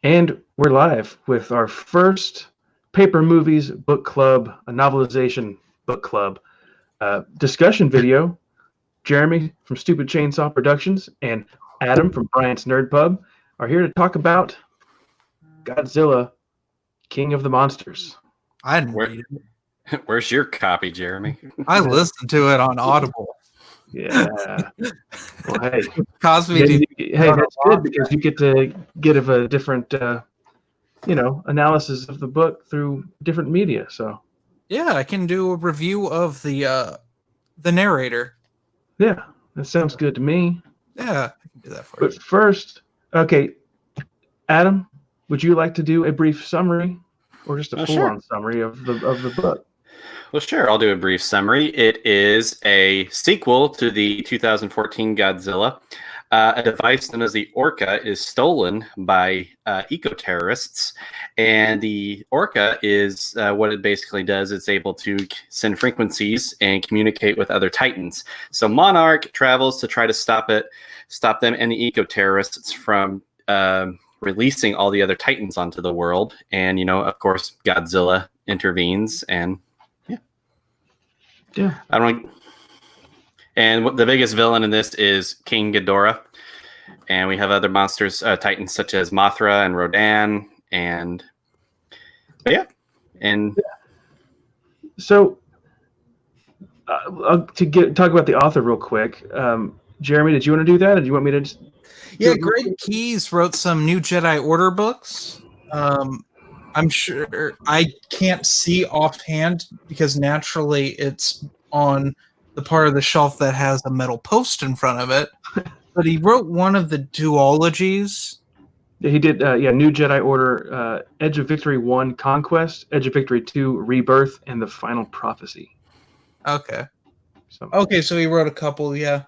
And we're live with our first Paper Movies Book Club, a novelization book club discussion video. Jeremy from Stupid Chainsaw Productions and Adam from Bryant's Nerd Pub are here to talk about Godzilla, King of the Monsters. I didn't read it. Where's your copy, Jeremy? I listened to it on Audible. Yeah. Well, hey, Cosby, that's good because you get to get a different, analysis of the book through different media. So yeah, I can do a review of the narrator. Yeah, that sounds good to me. Yeah, I can do that for you. But first, okay, Adam, would you like to do a brief summary or just a full-on summary of the book? Well, sure. I'll do a brief summary. It is a sequel to the 2014 Godzilla. A device known as the Orca is stolen by eco-terrorists. And the Orca is what it basically does. It's able to send frequencies and communicate with other Titans. So Monarch travels to try to stop them and the eco-terrorists from releasing all the other Titans onto the world. And, of course, Godzilla intervenes and yeah. And the biggest villain in this is King Ghidorah. And we have other monsters, Titans such as Mothra and Rodan. So, talk about the author real quick. Jeremy, did you want to do that? Or do you want me to? Yeah, Greg Keyes wrote some New Jedi Order books. I'm sure I can't see offhand because naturally it's on the part of the shelf that has a metal post in front of it. But he wrote one of the duologies. He did, New Jedi Order, Edge of Victory 1, Conquest, Edge of Victory 2, Rebirth, and The Final Prophecy. Okay. So he wrote a couple, yeah.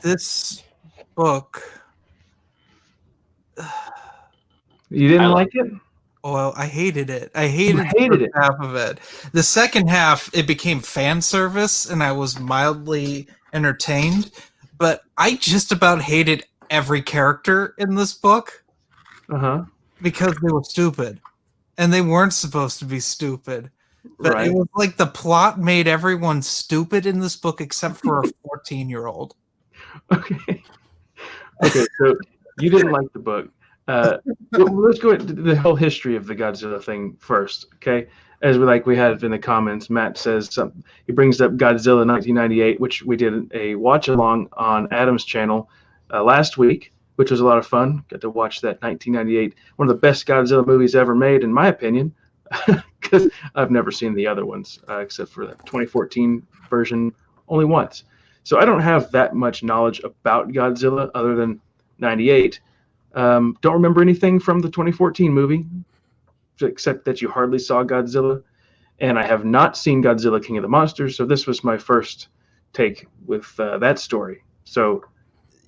This book... You didn't like it? Well, I hated it. I hated the half of it. The second half, it became fan service, and I was mildly entertained. But I just about hated every character in this book because they were stupid, and they weren't supposed to be stupid. But It was like the plot made everyone stupid in this book except for a 14-year-old. Okay, so you didn't like the book. Let's go into the whole history of the Godzilla thing first, okay? As we had in the comments, Matt says something. He brings up Godzilla 1998, which we did a watch along on Adam's channel last week, which was a lot of fun. Got to watch that 1998, one of the best Godzilla movies ever made, in my opinion, because I've never seen the other ones except for the 2014 version only once. So I don't have that much knowledge about Godzilla other than 98. Don't remember anything from the 2014 movie, except that you hardly saw Godzilla. And I have not seen Godzilla King of the Monsters, so this was my first take with that story. So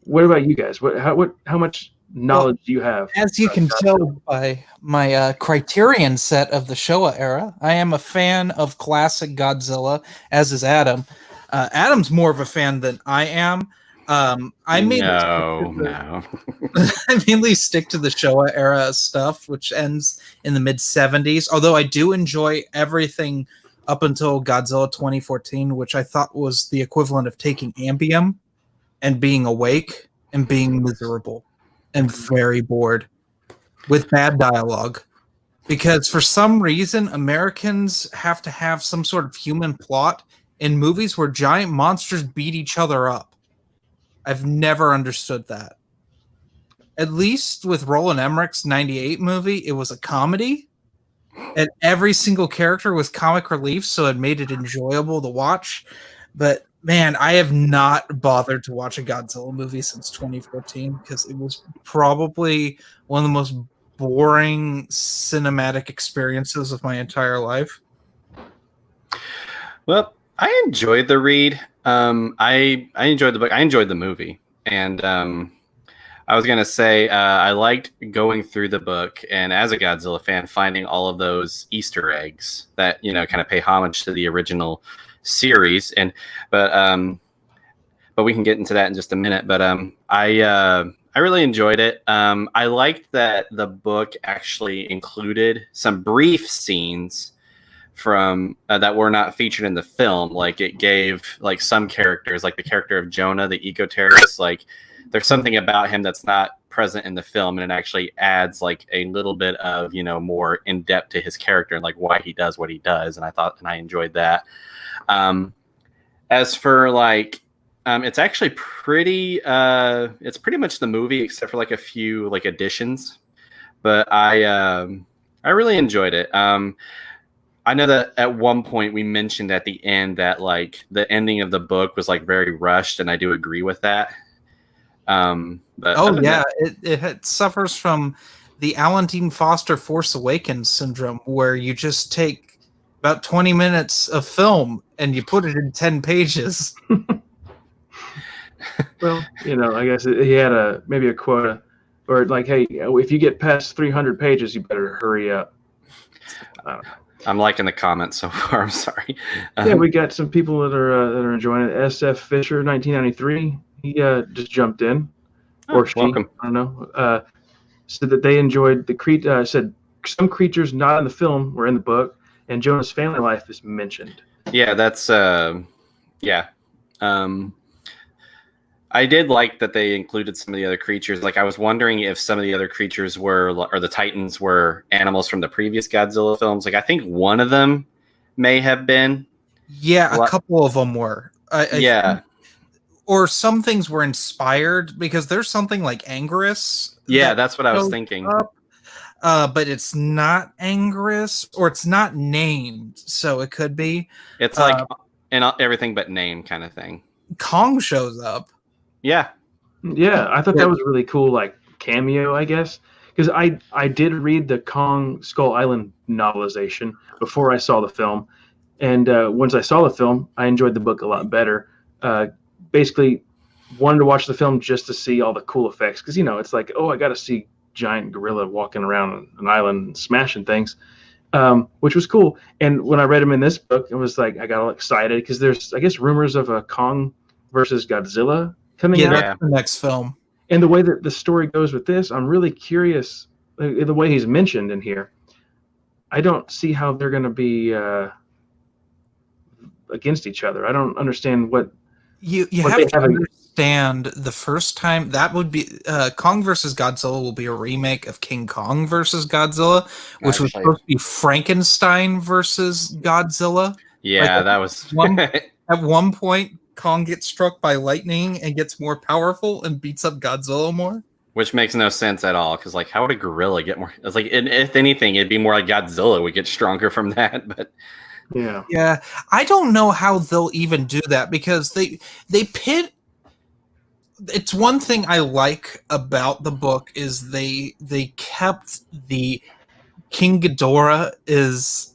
what about you guys? How much knowledge do you have? As you can tell by my Criterion set of the Showa era, I am a fan of classic Godzilla, as is Adam. Adam's more of a fan than I am. I mainly stick to the Showa era stuff, which ends in the mid-70s. Although I do enjoy everything up until Godzilla 2014, which I thought was the equivalent of taking Ambien and being awake and being miserable and very bored with bad dialogue. Because for some reason, Americans have to have some sort of human plot in movies where giant monsters beat each other up. I've never understood that. At least with Roland Emmerich's 98 movie, it was a comedy. And every single character was comic relief, so it made it enjoyable to watch. But, man, I have not bothered to watch a Godzilla movie since 2014 because it was probably one of the most boring cinematic experiences of my entire life. Well, I enjoyed the read. I enjoyed the book. I enjoyed the movie, and I was gonna say I liked going through the book, and as a Godzilla fan, finding all of those Easter eggs that kind of pay homage to the original series. But we can get into that in just a minute. But I I really enjoyed it. I liked that the book actually included some brief scenes from that were not featured in the film. Like it gave like some characters, like the character of Jonah, the eco-terrorist, like there's something about him that's not present in the film, and it actually adds like a little bit of, you know, more in depth to his character and like why he does what he does. And I enjoyed that. As for like, it's actually pretty. It's pretty much the movie except for like a few like additions, but I really enjoyed it. I know that at one point we mentioned at the end that like the ending of the book was like very rushed, and I do agree with that. But it suffers from the Alan Dean Foster Force Awakens syndrome, where you just take about 20 minutes of film and you put it in 10 pages. Well, you know, I guess he had maybe a quota, or like, hey, if you get past 300 pages, you better hurry up. I'm liking the comments so far. I'm sorry. Yeah, we got some people that are enjoying it. SF Fisher, 1993. He just jumped in, or she. Welcome. I don't know. Said that they enjoyed the said some creatures not in the film were in the book, and Jonah's family life is mentioned. Yeah, that's yeah. I did like that they included some of the other creatures. Like I was wondering if some of the other creatures were, or the Titans were animals from the previous Godzilla films. Like I think one of them may have been. Yeah, a couple of them were. I think, or some things were inspired, because there's something like Anguirus. Yeah, that's what I was thinking. But it's not Anguirus, or it's not named, so it could be. It's like everything but name kind of thing. Kong shows up. Yeah. I thought that was really cool, like cameo, I guess, because I did read the Kong Skull Island novelization before I saw the film, and once I saw the film, I enjoyed the book a lot better. Basically, wanted to watch the film just to see all the cool effects, because you know it's like, oh, I got to see giant gorilla walking around an island and smashing things, which was cool. And when I read him in this book, it was like I got all excited because there's, I guess, rumors of a Kong versus Godzilla coming out. That's the next film. And the way that the story goes with this, I'm really curious. The way he's mentioned in here, I don't see how they're going to be against each other. I don't understand what you have to understand. The first time that would be Kong versus Godzilla will be a remake of King Kong versus Godzilla, which was supposed to be Frankenstein versus Godzilla. Yeah, like, that was at one point. Kong gets struck by lightning and gets more powerful and beats up Godzilla more. Which makes no sense at all, because like, how would a gorilla get more? It's like, if anything, it'd be more like Godzilla would get stronger from that. But yeah, I don't know how they'll even do that, because they pit. It's one thing I like about the book is they kept the King Ghidorah is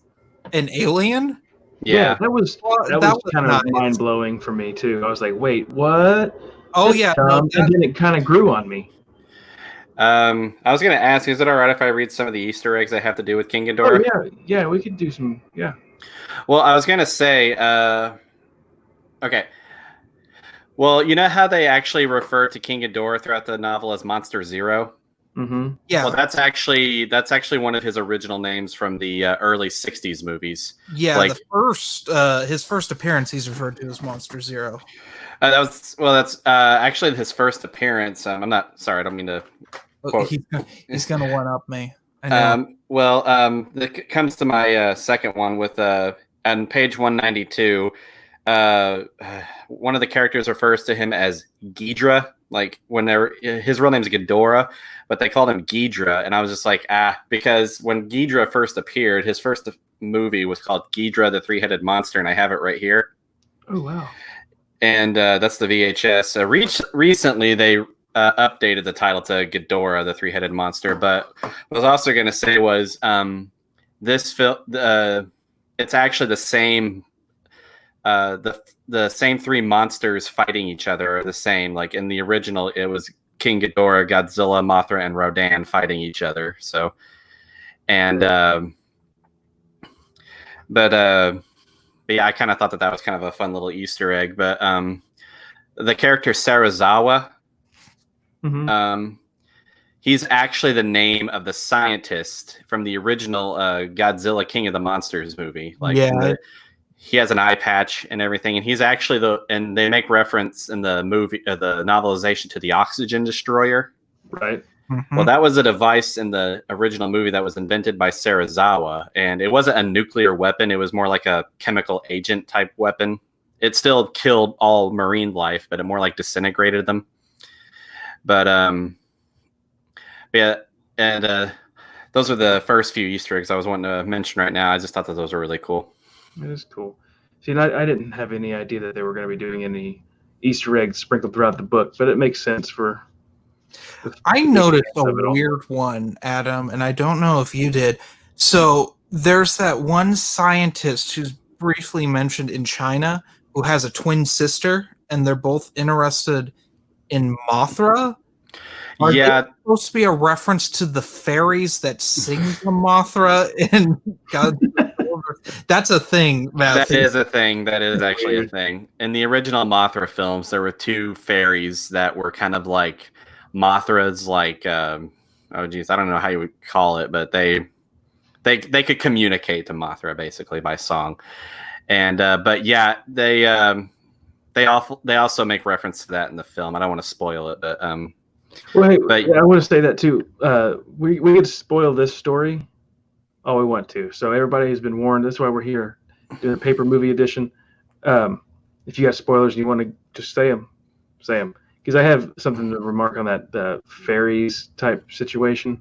an alien. Yeah, that was kind of mind blowing for me too. I was like, "Wait, what?" Oh yeah, and then it kind of grew on me. I was going to ask, is it all right if I read some of the Easter eggs I have to do with King Ghidorah? Oh, yeah, we could do some. Yeah. Well, I was going to say, okay. Well, you know how they actually refer to King Ghidorah throughout the novel as Monster Zero? Mm-hmm. Yeah. Well, that's actually one of his original names from the early '60s movies. Yeah, like, his first appearance, he's referred to as Monster Zero. That's actually his first appearance. I'm not sorry, I don't mean to quote. He's gonna one up me. I know. It comes to my second one with on page 192. One of the characters refers to him as Ghidra. Like his real name is Ghidorah, but they called him Ghidra, and I was just like, because when Ghidra first appeared, his first movie was called Ghidra, the Three-Headed Monster, and I have it right here. Oh wow! And that's the VHS. Recently, they updated the title to Ghidorah, the Three-Headed Monster. But what I was also going to say was this film. It's actually the same. The same three monsters fighting each other are the same. Like in the original, it was King Ghidorah, Godzilla, Mothra, and Rodan fighting each other. So, and but yeah, I kind of thought that was kind of a fun little Easter egg. But the character Serizawa, He's actually the name of the scientist from the original Godzilla King of the Monsters movie. Like, he has an eye patch and everything, and he's actually and they make reference in the movie, the novelization, to the oxygen destroyer. Right. Well, that was a device in the original movie that was invented by Serizawa, and it wasn't a nuclear weapon. It was more like a chemical agent type weapon. It still killed all marine life, but it more like disintegrated them. But yeah, and those are the first few Easter eggs I was wanting to mention right now. I just thought that those were really cool. It is cool. See, and I didn't have any idea that they were going to be doing any Easter eggs sprinkled throughout the book, but it makes sense for. I noticed a weird one, Adam, and I don't know if you did. So there's that one scientist who's briefly mentioned in China who has a twin sister, and they're both interested in Mothra. Are they supposed to be a reference to the fairies that sing the Mothra in Godzilla? That's a thing. That is a thing. That is actually a thing. In the original Mothra films, there were two fairies that were kind of like Mothra's, like, oh geez, I don't know how you would call it, but they could communicate to Mothra basically by song. And but yeah, they also make reference to that in the film. I don't want to spoil it, but well, hey, but yeah, I want to say that too. We could spoil this story all we want to. So everybody has been warned. That's why we're here doing a paper movie edition. If you got spoilers and you want to just say them. Because I have something to remark on that fairies type situation.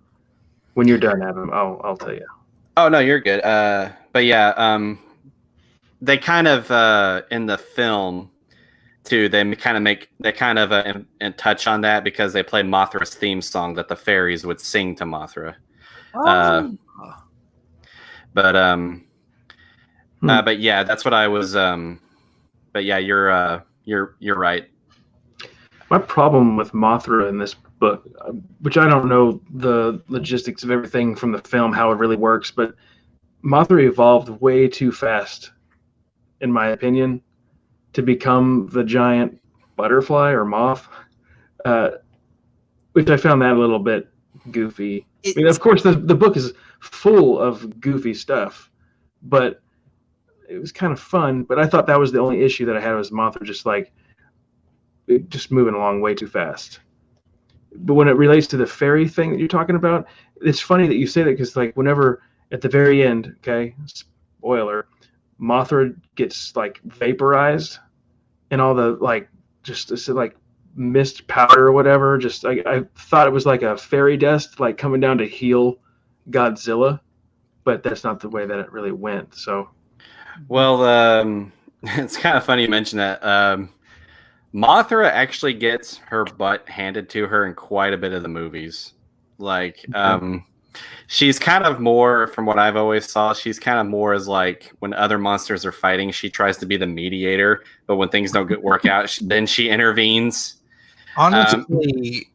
When you're done, Adam, I'll tell you. Oh no, you're good. But yeah, they kind of in the film too. They kind of touch on that because they played Mothra's theme song that the fairies would sing to Mothra. But yeah, that's what I was. But yeah, you're right. My problem with Mothra in this book, which I don't know the logistics of everything from the film, how it really works, but Mothra evolved way too fast, in my opinion, to become the giant butterfly or moth, which I found that a little bit goofy. I mean, of course, the book is full of goofy stuff, but it was kind of fun. But I thought that was the only issue that I had was Mothra just moving along way too fast. But when it relates to the fairy thing that you're talking about, it's funny that you say that because, like, whenever at the very end, okay, spoiler, Mothra gets like vaporized and all the like just like mist powder or whatever. Just I thought it was like a fairy dust like coming down to heal Godzilla, but that's not the way that it really went. So, well, it's kind of funny you mention that. Mothra actually gets her butt handed to her in quite a bit of the movies. Like, she's kind of more, from what I've always saw, she's kind of more as like when other monsters are fighting, she tries to be the mediator, but when things don't work out, then she intervenes. Honestly,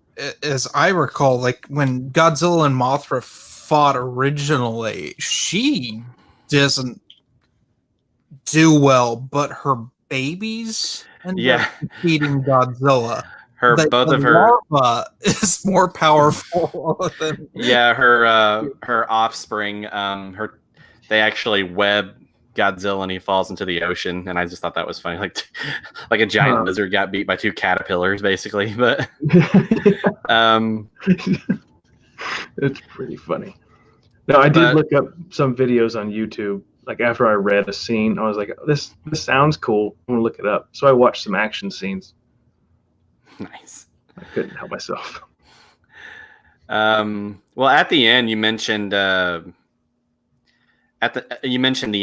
as I recall, like when Godzilla and Mothra fought originally, she doesn't do well, but her babies end up defeating Godzilla. Both of her larva is more powerful than her offspring. They actually web Godzilla and he falls into the ocean, and I just thought that was funny, like a giant lizard got beat by two caterpillars, basically. But it's pretty funny. No, I did look up some videos on YouTube. Like after I read a scene, I was like, "This sounds cool. I'm gonna look it up." So I watched some action scenes. Nice. I couldn't help myself. Well, at the end, you mentioned the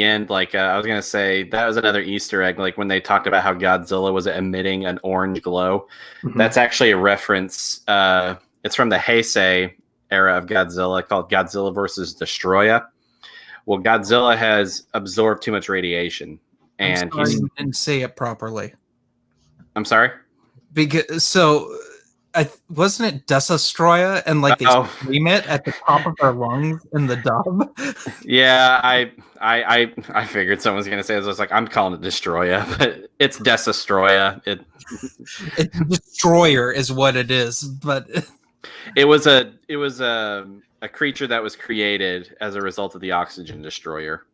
end. Like I was gonna say, that was another Easter egg. Like when they talked about how Godzilla was emitting an orange glow. Mm-hmm. That's actually a reference. It's from the Heisei era of Godzilla, called Godzilla versus Destoroyah. Well, Godzilla has absorbed too much radiation, and you didn't say it properly. I'm sorry. Because wasn't it Destoroyah, and like they scream it at the top of their lungs in the dub. Yeah, I figured someone was gonna say this. I was like, I'm calling it Destoroyah, but it's Destoroyah. It's Destroyer is what it is, but it was a creature that was created as a result of the oxygen destroyer.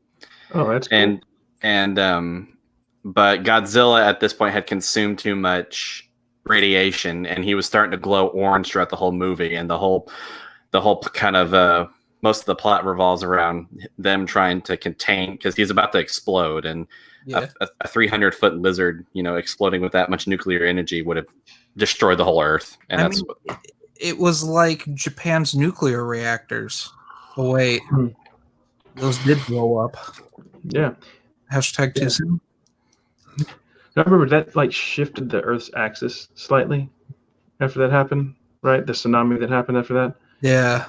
Oh, that's cool. But Godzilla at this point had consumed too much radiation, and he was starting to glow orange throughout the whole movie, and the whole kind of most of the plot revolves around them trying to contain, because he's about to explode, and a 300-foot lizard, exploding with that much nuclear energy would have destroyed the whole Earth. And it was like Japan's nuclear reactors. Oh wait, those did blow up. Yeah. Hashtag too soon. I remember that like shifted the Earth's axis slightly after that happened, right? The tsunami that happened after that. Yeah.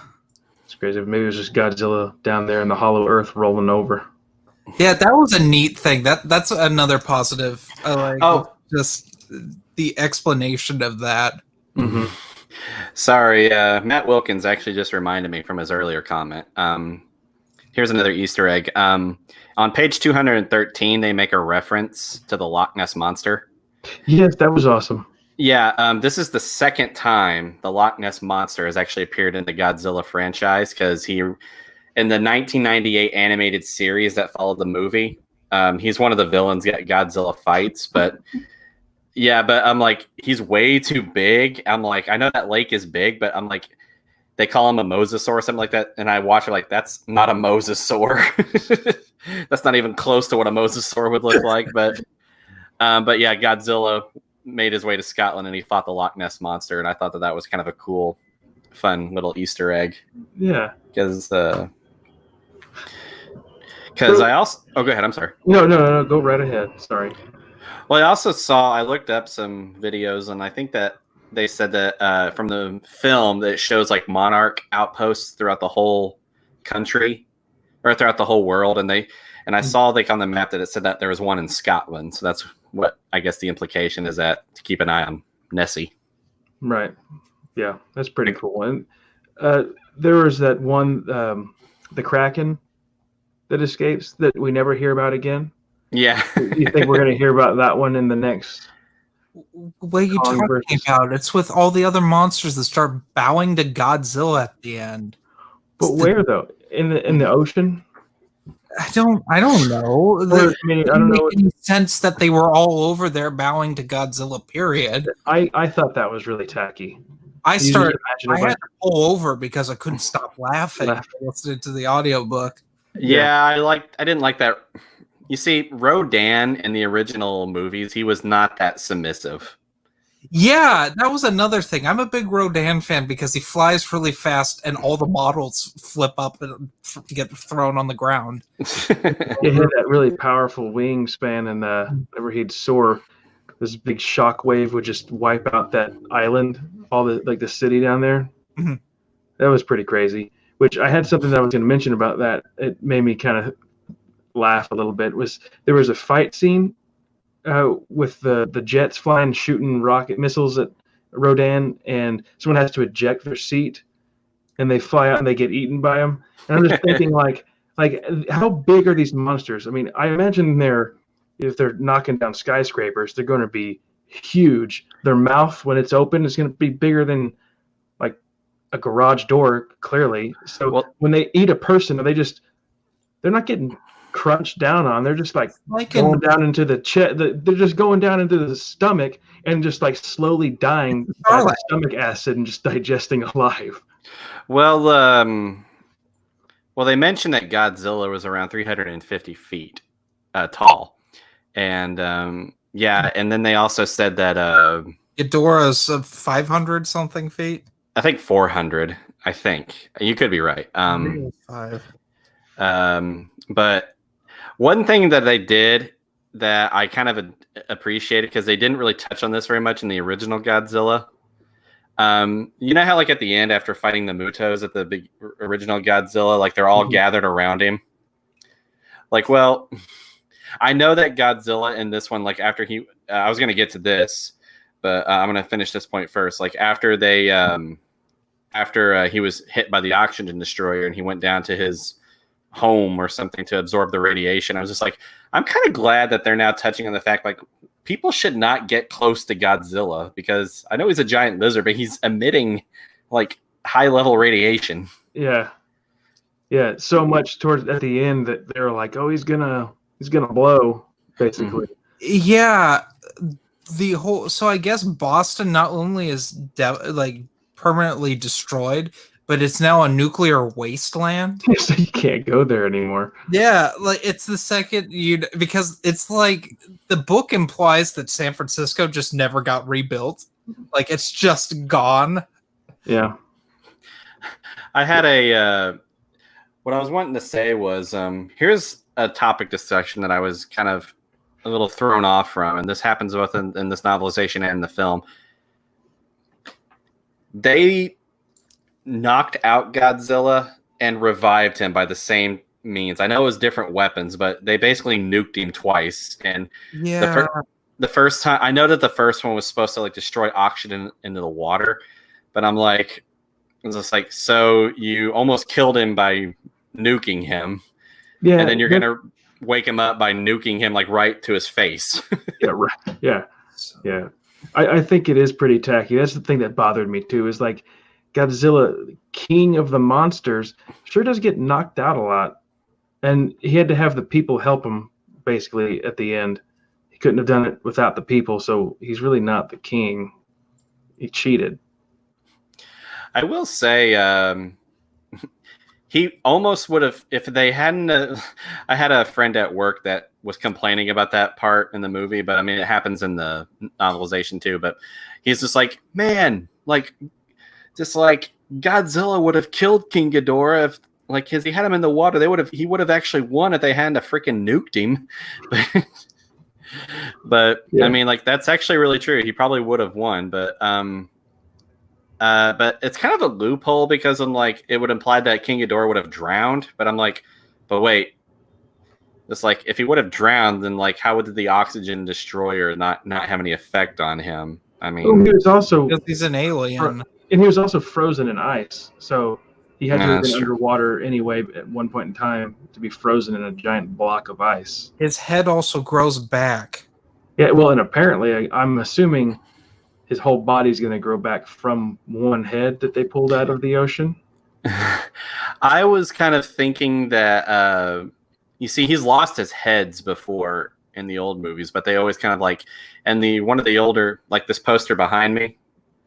It's crazy. Maybe it was just Godzilla down there in the hollow Earth rolling over. Yeah, that was a neat thing. That's another positive. I like just the explanation of that. Mm-hmm. Sorry, Matt Wilkins actually just reminded me from his earlier comment. Here's another Easter egg. On page 213, they make a reference to the Loch Ness Monster. Yes, that was awesome. Yeah, this is the second time the Loch Ness Monster has actually appeared in the Godzilla franchise, because in the 1998 animated series that followed the movie, he's one of the villains that Godzilla fights, but I'm like, he's way too big. I'm like, I know that lake is big, but I'm like, they call him a mosasaur or something like that, and I watch it like, that's not a mosasaur. That's not even close to what a mosasaur would look like. But yeah, Godzilla made his way to Scotland, and he fought the Loch Ness Monster, and I thought that was kind of a cool, fun little Easter egg. Yeah, because I also go ahead. I'm sorry. No, go right ahead. Sorry. Well, I looked up some videos, and I think that they said that from the film that it shows like monarch outposts throughout the whole country or throughout the whole world. And I saw like on the map that it said that there was one in Scotland. So that's what I guess the implication is, that to keep an eye on Nessie. Right. Yeah, that's pretty cool. And there was that one, the Kraken that escapes that we never hear about again. Yeah. You think we're going to hear about that one in the next? What are you talking about? It's with all the other monsters that start bowing to Godzilla at the end. But where though? In the ocean? I don't know. I don't know any sense that they were all over there bowing to Godzilla. Period. I thought that was really tacky. I had to pull over because I couldn't stop laughing listening to the audiobook. Yeah, I didn't like that. You see, Rodan in the original movies, he was not that submissive. Yeah, that was another thing. I'm a big Rodan fan because he flies really fast, and all the models flip up and get thrown on the ground. He had that really powerful wingspan, and whenever he'd soar, this big shock wave would just wipe out that island, all the city down there. Mm-hmm. That was pretty crazy. Which I had something that I was going to mention about that. It made me kind of laugh a little bit. There was a fight scene with the jets flying, shooting rocket missiles at Rodan, and someone has to eject their seat, and they fly out and they get eaten by them. And I'm just thinking, like how big are these monsters? I mean, I imagine if they're knocking down skyscrapers, they're going to be huge. Their mouth, when it's open, is going to be bigger than like a garage door, clearly. So when they eat a person, they're not getting crunched down on. They're just like going down into the chest. They're just going down into the stomach and just like slowly dying by the stomach acid and just digesting alive. Well, they mentioned that Godzilla was around 350 feet tall, and and then they also said that Ghidorah's 500 something feet. I think 400. I think you could be right. But one thing that they did that I kind of appreciated, because they didn't really touch on this very much in the original Godzilla. You know how like at the end, after fighting the Mutos at the big original Godzilla, like they're all gathered around him. Like, well, I know that Godzilla in this one, like after I was going to get to this, but I'm gonna finish this point first. Like after they, after he was hit by the oxygen destroyer and he went down to his home or something to absorb the radiation, I was just like, I'm kind of glad that they're now touching on the fact like people should not get close to Godzilla, because I know he's a giant lizard, but he's emitting like high level radiation. Yeah. So much towards at the end that they're like, oh, he's gonna blow, basically. Yeah. The whole, so I guess Boston not only is like permanently destroyed, but it's now a nuclear wasteland. So you can't go there anymore. Yeah, like it's the second because it's like the book implies that San Francisco just never got rebuilt. Like it's just gone. Yeah. I had a what I was wanting to say was here's a topic discussion that I was kind of a little thrown off from, and this happens both in this novelization and the film. They knocked out Godzilla and revived him by the same means. I know it was different weapons, but they basically nuked him twice. And yeah, the first time, I know that the first one was supposed to like destroy oxygen into the water, but I'm like, it's just like, so you almost killed him by nuking him, and then you're gonna wake him up by nuking him like right to his face. Yeah, right. Yeah. I think it is pretty tacky. That's the thing that bothered me too. Is like Godzilla, king of the monsters, sure does get knocked out a lot, and he had to have the people help him basically at the end. He couldn't have done it without the people, so he's really not the king. He cheated. I will say, he almost would have, if they hadn't. I had a friend at work that was complaining about that part in the movie, but I mean, it happens in the novelization too. But he's just like, man, like, just like Godzilla would have killed King Ghidorah if, like, he had him in the water. He would have actually won if they hadn't freaking nuked him. But yeah. I mean, like, that's actually really true. He probably would have won, but it's kind of a loophole because I'm like, it would imply that King Ghidorah would have drowned, but I'm like, but wait, it's like if he would have drowned, then like how would the oxygen destroyer not have any effect on him? I mean, he was also because he's an alien, and he was also frozen in ice, so he had to have been underwater anyway at one point in time to be frozen in a giant block of ice. His head also grows back. Yeah, well, and apparently, I'm assuming his whole body's going to grow back from one head that they pulled out of the ocean. I was kind of thinking that, you see, he's lost his heads before in the old movies, but they always kind of like, and one of the older, like this poster behind me,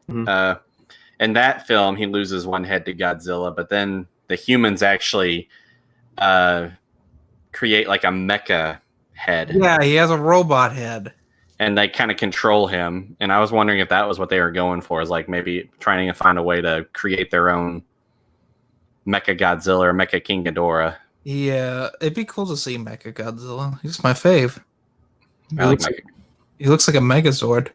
in that film, he loses one head to Godzilla, but then the humans actually create like a mecha head. Yeah, he has a robot head. And they kind of control him. And I was wondering if that was what they were going for, is like maybe trying to find a way to create their own Mecha Godzilla or Mecha King Ghidorah. Yeah, it'd be cool to see Mecha Godzilla. He's my fave. He looks like a Megazord.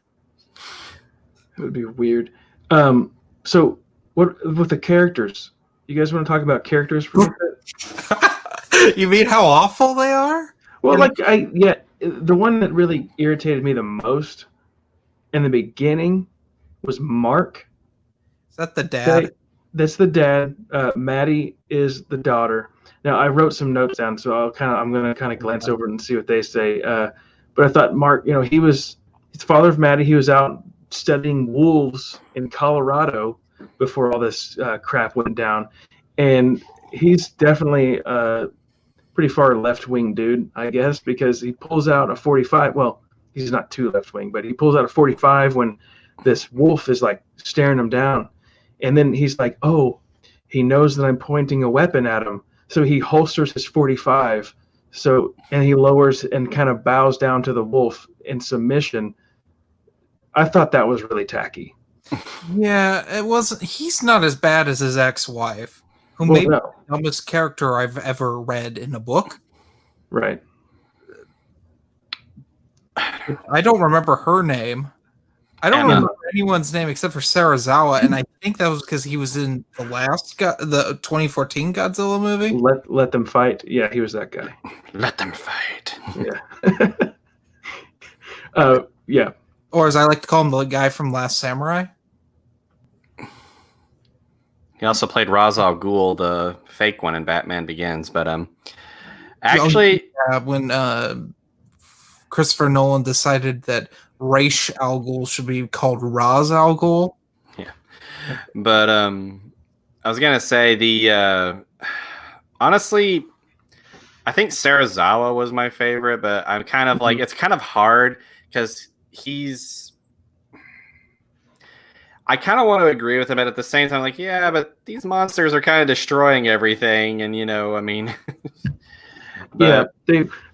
It would be weird. So what with the characters? You guys want to talk about characters for a bit? You mean how awful they are? Well, the one that really irritated me the most in the beginning was Mark. Is that the dad? That's the dad. Maddie is the daughter. Now I wrote some notes down, so I'm gonna kind of glance over and see what they say. But I thought Mark, he's the father of Maddie. He was out studying wolves in Colorado before all this crap went down, and he's definitely pretty far left-wing dude, I guess, because he pulls out a 45. Well, he's not too left-wing, but he pulls out a 45 when this wolf is like staring him down. And then he's like, oh, he knows that I'm pointing a weapon at him. So he holsters his 45. And he lowers and kind of bows down to the wolf in submission. I thought that was really tacky. Yeah, it wasn't. He's not as bad as his ex-wife, who may be the dumbest character I've ever read in a book. Right. I don't remember her name. I don't remember anyone's name except for Serizawa, and I think that was because he was in the the 2014 Godzilla movie. Let them fight. Yeah, he was that guy. Let them fight. Yeah. Yeah. Or as I like to call him, the guy from Last Samurai. He also played Ra's al Ghul, the fake one in Batman Begins. But actually, when Christopher Nolan decided that Ra's al Ghul should be called Ra's al Ghul. Yeah. But I was gonna say honestly, I think Serizawa was my favorite, but I'm kind of like, it's kind of hard because I kind of want to agree with him, but at the same time, like, yeah, but these monsters are kind of destroying everything, and I mean, yeah,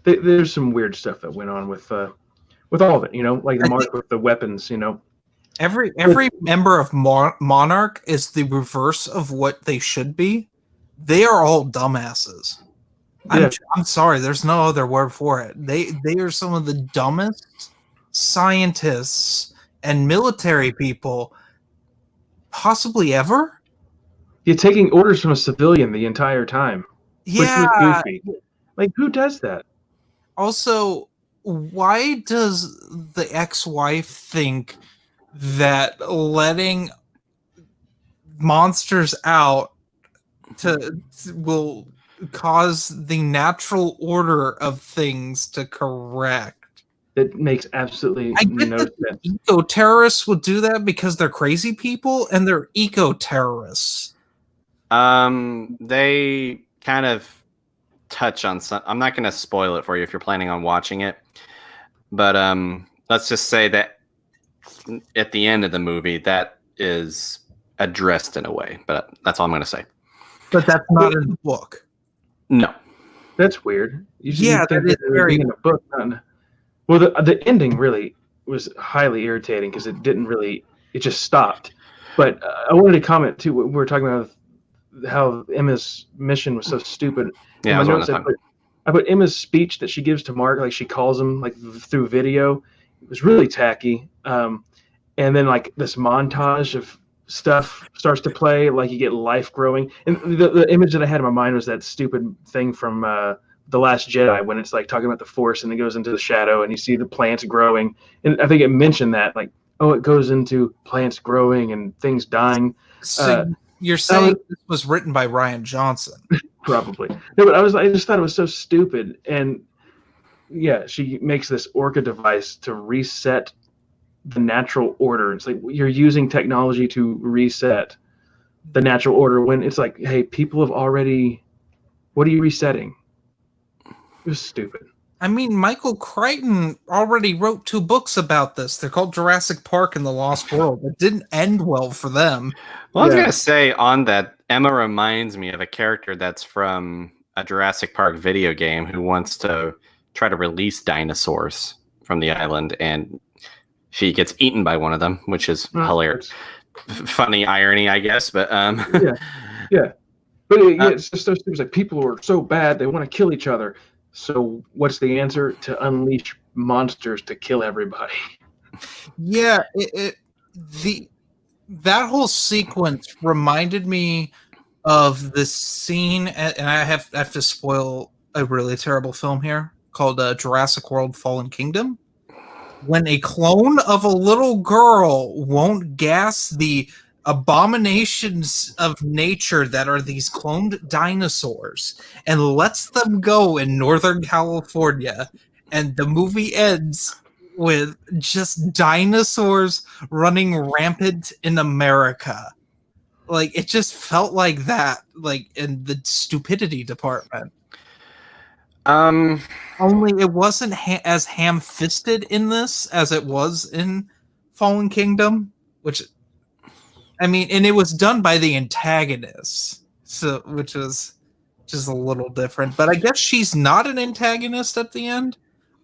there's some weird stuff that went on with all of it, like the mark with the weapons, Every member of Monarch is the reverse of what they should be. They are all dumbasses. Yeah. I'm sorry, there's no other word for it. They are some of the dumbest scientists and military people possibly ever. You're taking orders from a civilian the entire time. Yeah. Which was goofy. Like, who does that? Also, why does the ex-wife think that letting monsters out will cause the natural order of things to correct? That makes absolutely no sense. Eco-terrorists would do that because they're crazy people and they're eco-terrorists. They kind of touch on some. I'm not going to spoil it for you if you're planning on watching it, but let's just say that at the end of the movie that is addressed in a way, but that's all I'm going to say. But that's not in the book. No. That's weird. Yeah, that is very in a book. Well, the ending really was highly irritating because it just stopped. But I wanted to comment too. We were talking about how Emma's mission was so stupid. Yeah, I put Emma's speech that she gives to Mark, like she calls him like through video. It was really tacky. And then like this montage of stuff starts to play, like you get life growing. And the image that I had in my mind was that stupid thing from The Last Jedi when it's like talking about the Force and it goes into the shadow and you see the plants growing. And I think it mentioned that, like, oh, it goes into plants growing and things dying. So you're saying this was written by Rian Johnson? Probably. No, but I just thought it was so stupid. And yeah, she makes this Orca device to reset the natural order. It's like you're using technology to reset the natural order when it's like, hey, people have already. What are you resetting? It was stupid. I mean, Michael Crichton already wrote 2 books about this. They're called Jurassic Park and the Lost World. It didn't end well for them. Well, I was going to say on that, Emma reminds me of a character that's from a Jurassic Park video game who wants to try to release dinosaurs from the island, and she gets eaten by one of them, which is hilarious. Funny irony, I guess, but yeah. But it's just those things like people are so bad they want to kill each other. So what's the answer? To unleash monsters to kill everybody. Yeah, that whole sequence reminded me of the scene, and I have to spoil a really terrible film here called Jurassic World: Fallen Kingdom. When a clone of a little girl won't gas the abominations of nature that are these cloned dinosaurs and lets them go in Northern California, and the movie ends with just dinosaurs running rampant in America. Like, it just felt like that, like in the stupidity department. Only it wasn't as ham-fisted in this as it was in Fallen Kingdom, which, I mean, and it was done by the antagonist, so which was just a little different. But I guess she's not an antagonist at the end.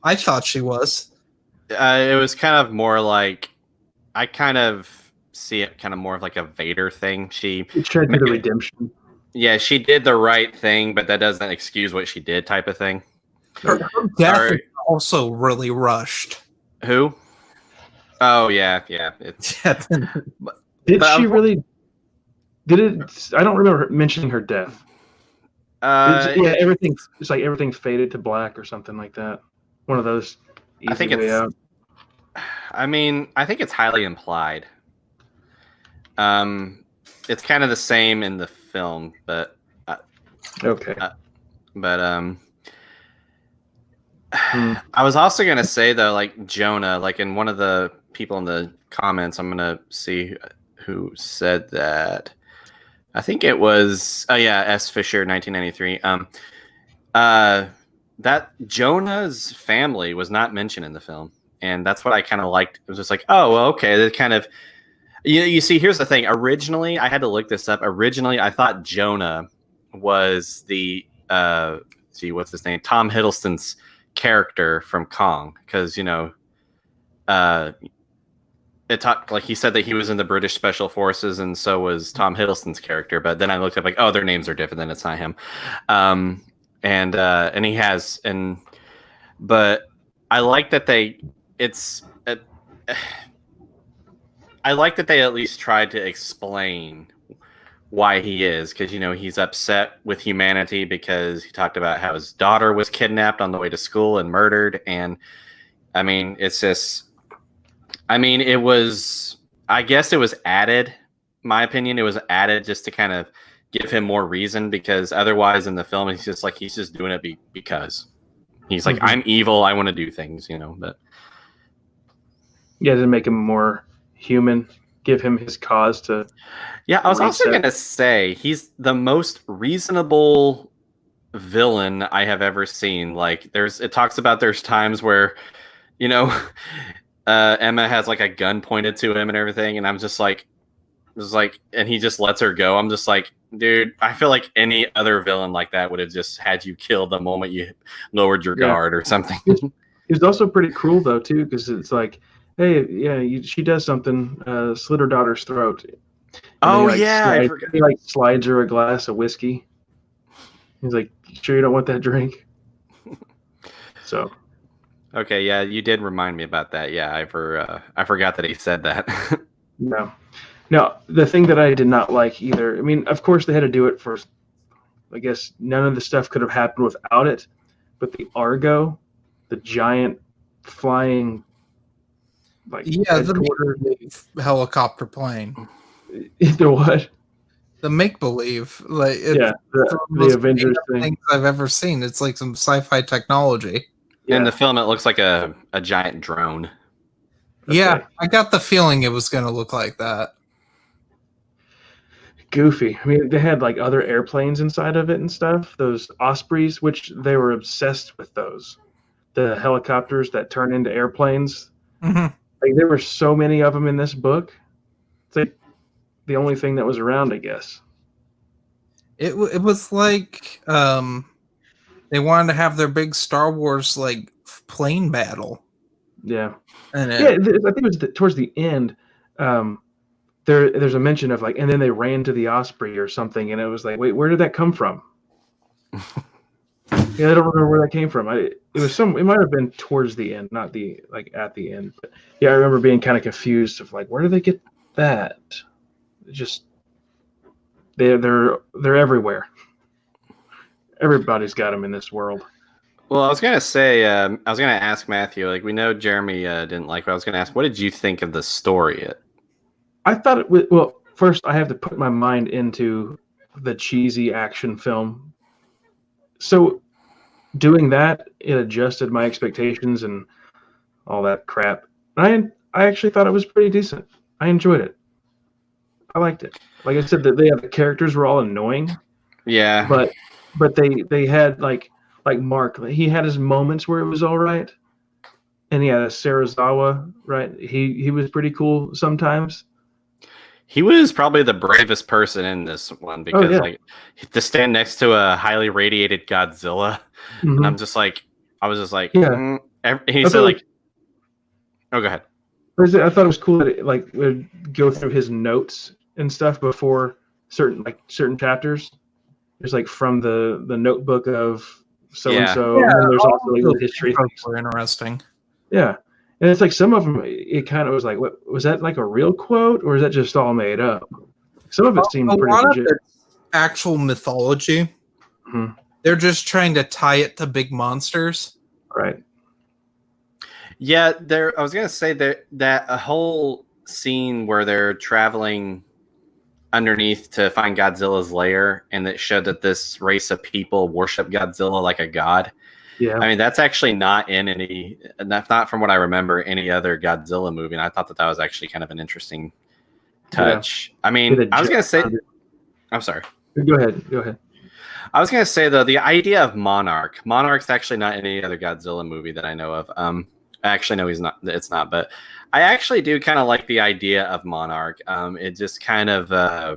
I thought she was. It was kind of more like, I kind of see it kind of more of like a Vader thing. She tried to do the redemption. Yeah, she did the right thing, but that doesn't excuse what she did, type of thing. Her death is also really rushed. Who? Oh yeah. Did she really? Did it? I don't remember mentioning her death. Everything. It's like everything faded to black or something like that. One of those. I think it's. I mean, I think it's highly implied. It's kind of the same in the film, but Okay. I was also gonna say though, like Jonah, like in one of the people in the comments, I'm gonna see who said that. I think it was S. Fisher, 1993. That Jonah's family was not mentioned in the film, and that's what I kind of liked. It was just like, oh, well, okay, that kind of. You see, here's the thing. Originally, I had to look this up. Originally, I thought Jonah was the what's his name? Tom Hiddleston's character from Kong, because it talked like he said that he was in the British Special Forces, and so was Tom Hiddleston's character. But then I looked up like, oh, their names are different. Then it's not him. And he has but I like that I like that they at least tried to explain why he is, because he's upset with humanity because he talked about how his daughter was kidnapped on the way to school and murdered. And I mean, it was, I guess it was added, my opinion, it was added just to kind of give him more reason, because otherwise in the film he's just doing it because he's like, I'm evil, I want to do things, but yeah, to make him more human, give him his cause to. Yeah, I was also gonna say he's the most reasonable villain I have ever seen. Like, it talks about there's times where Emma has like a gun pointed to him and everything, and I'm just like, and he just lets her go. I'm just like, dude, I feel like any other villain like that would have just had you killed the moment you lowered your guard or something. He's also pretty cruel though too, because it's like, hey, yeah, she does something, slit her daughter's throat. Oh, he, yeah, he slides her a glass of whiskey. He's like, sure you don't want that drink? So. Okay, yeah, you did remind me about that. Yeah, I forgot that he said that. No. Now, the thing that I did not like either, I mean, of course they had to do it for, I guess none of the stuff could have happened without it, but the Argo, the giant flying, the helicopter plane. The what? The make-believe. The Avengers thing I've ever seen. It's like some sci-fi technology. Yeah. In the film, it looks like a giant drone. Yeah, I got the feeling it was going to look like that. Goofy. I mean, they had like other airplanes inside of it and stuff. Those Ospreys, which they were obsessed with those. The helicopters that turn into airplanes. Mm-hmm. Like, there were so many of them in this book. It's like the only thing that was around, I guess. It was like they wanted to have their big Star Wars like plane battle. Yeah. I think it was towards the end. There's a mention of like, and then they ran to the Osprey or something, and it was like, wait, where did that come from? Yeah, I don't remember where that came from. It might have been towards the end, not at the end. But yeah, I remember being kind of confused of like, where did they get that? Just they're everywhere. Everybody's got them in this world. Well, I was gonna say, I was gonna ask Matthew. Like, we know Jeremy didn't like it. I was gonna ask, what did you think of the story? I thought it was, well, first I have to put my mind into the cheesy action film. So doing that, it adjusted my expectations and all that crap. I actually thought it was pretty decent. I enjoyed it. I liked it. Like I said, the characters were all annoying. Yeah. But they had like Mark, he had his moments where it was all right. And yeah, Serizawa, right? He was pretty cool sometimes. He was probably the bravest person in this one, because like to stand next to a highly radiated Godzilla, and I was just like, he said like, oh, go ahead. I thought it was cool that it would go through his notes and stuff before certain chapters. There's like from the notebook of so and so, and then there's also like the history things. Were interesting. Yeah. And it's like some of them, it kind of was like, what was that, like a real quote, or is that just all made up? Some of it seemed pretty legit. Of actual mythology. Mm-hmm. They're just trying to tie it to big monsters. Right. Yeah, I was gonna say that a whole scene where they're traveling underneath to find Godzilla's lair, and it showed that this race of people worship Godzilla like a god. Yeah. I mean, that's actually not in any, not from what I remember, any other Godzilla movie. And I thought that was actually kind of an interesting touch. Yeah. I mean, I was gonna say, I'm sorry. Go ahead. I was gonna say though, the idea of Monarch's actually not in any other Godzilla movie that I know of. Actually, no, he's not. It's not. But I actually do kind of like the idea of Monarch. It just kind of, I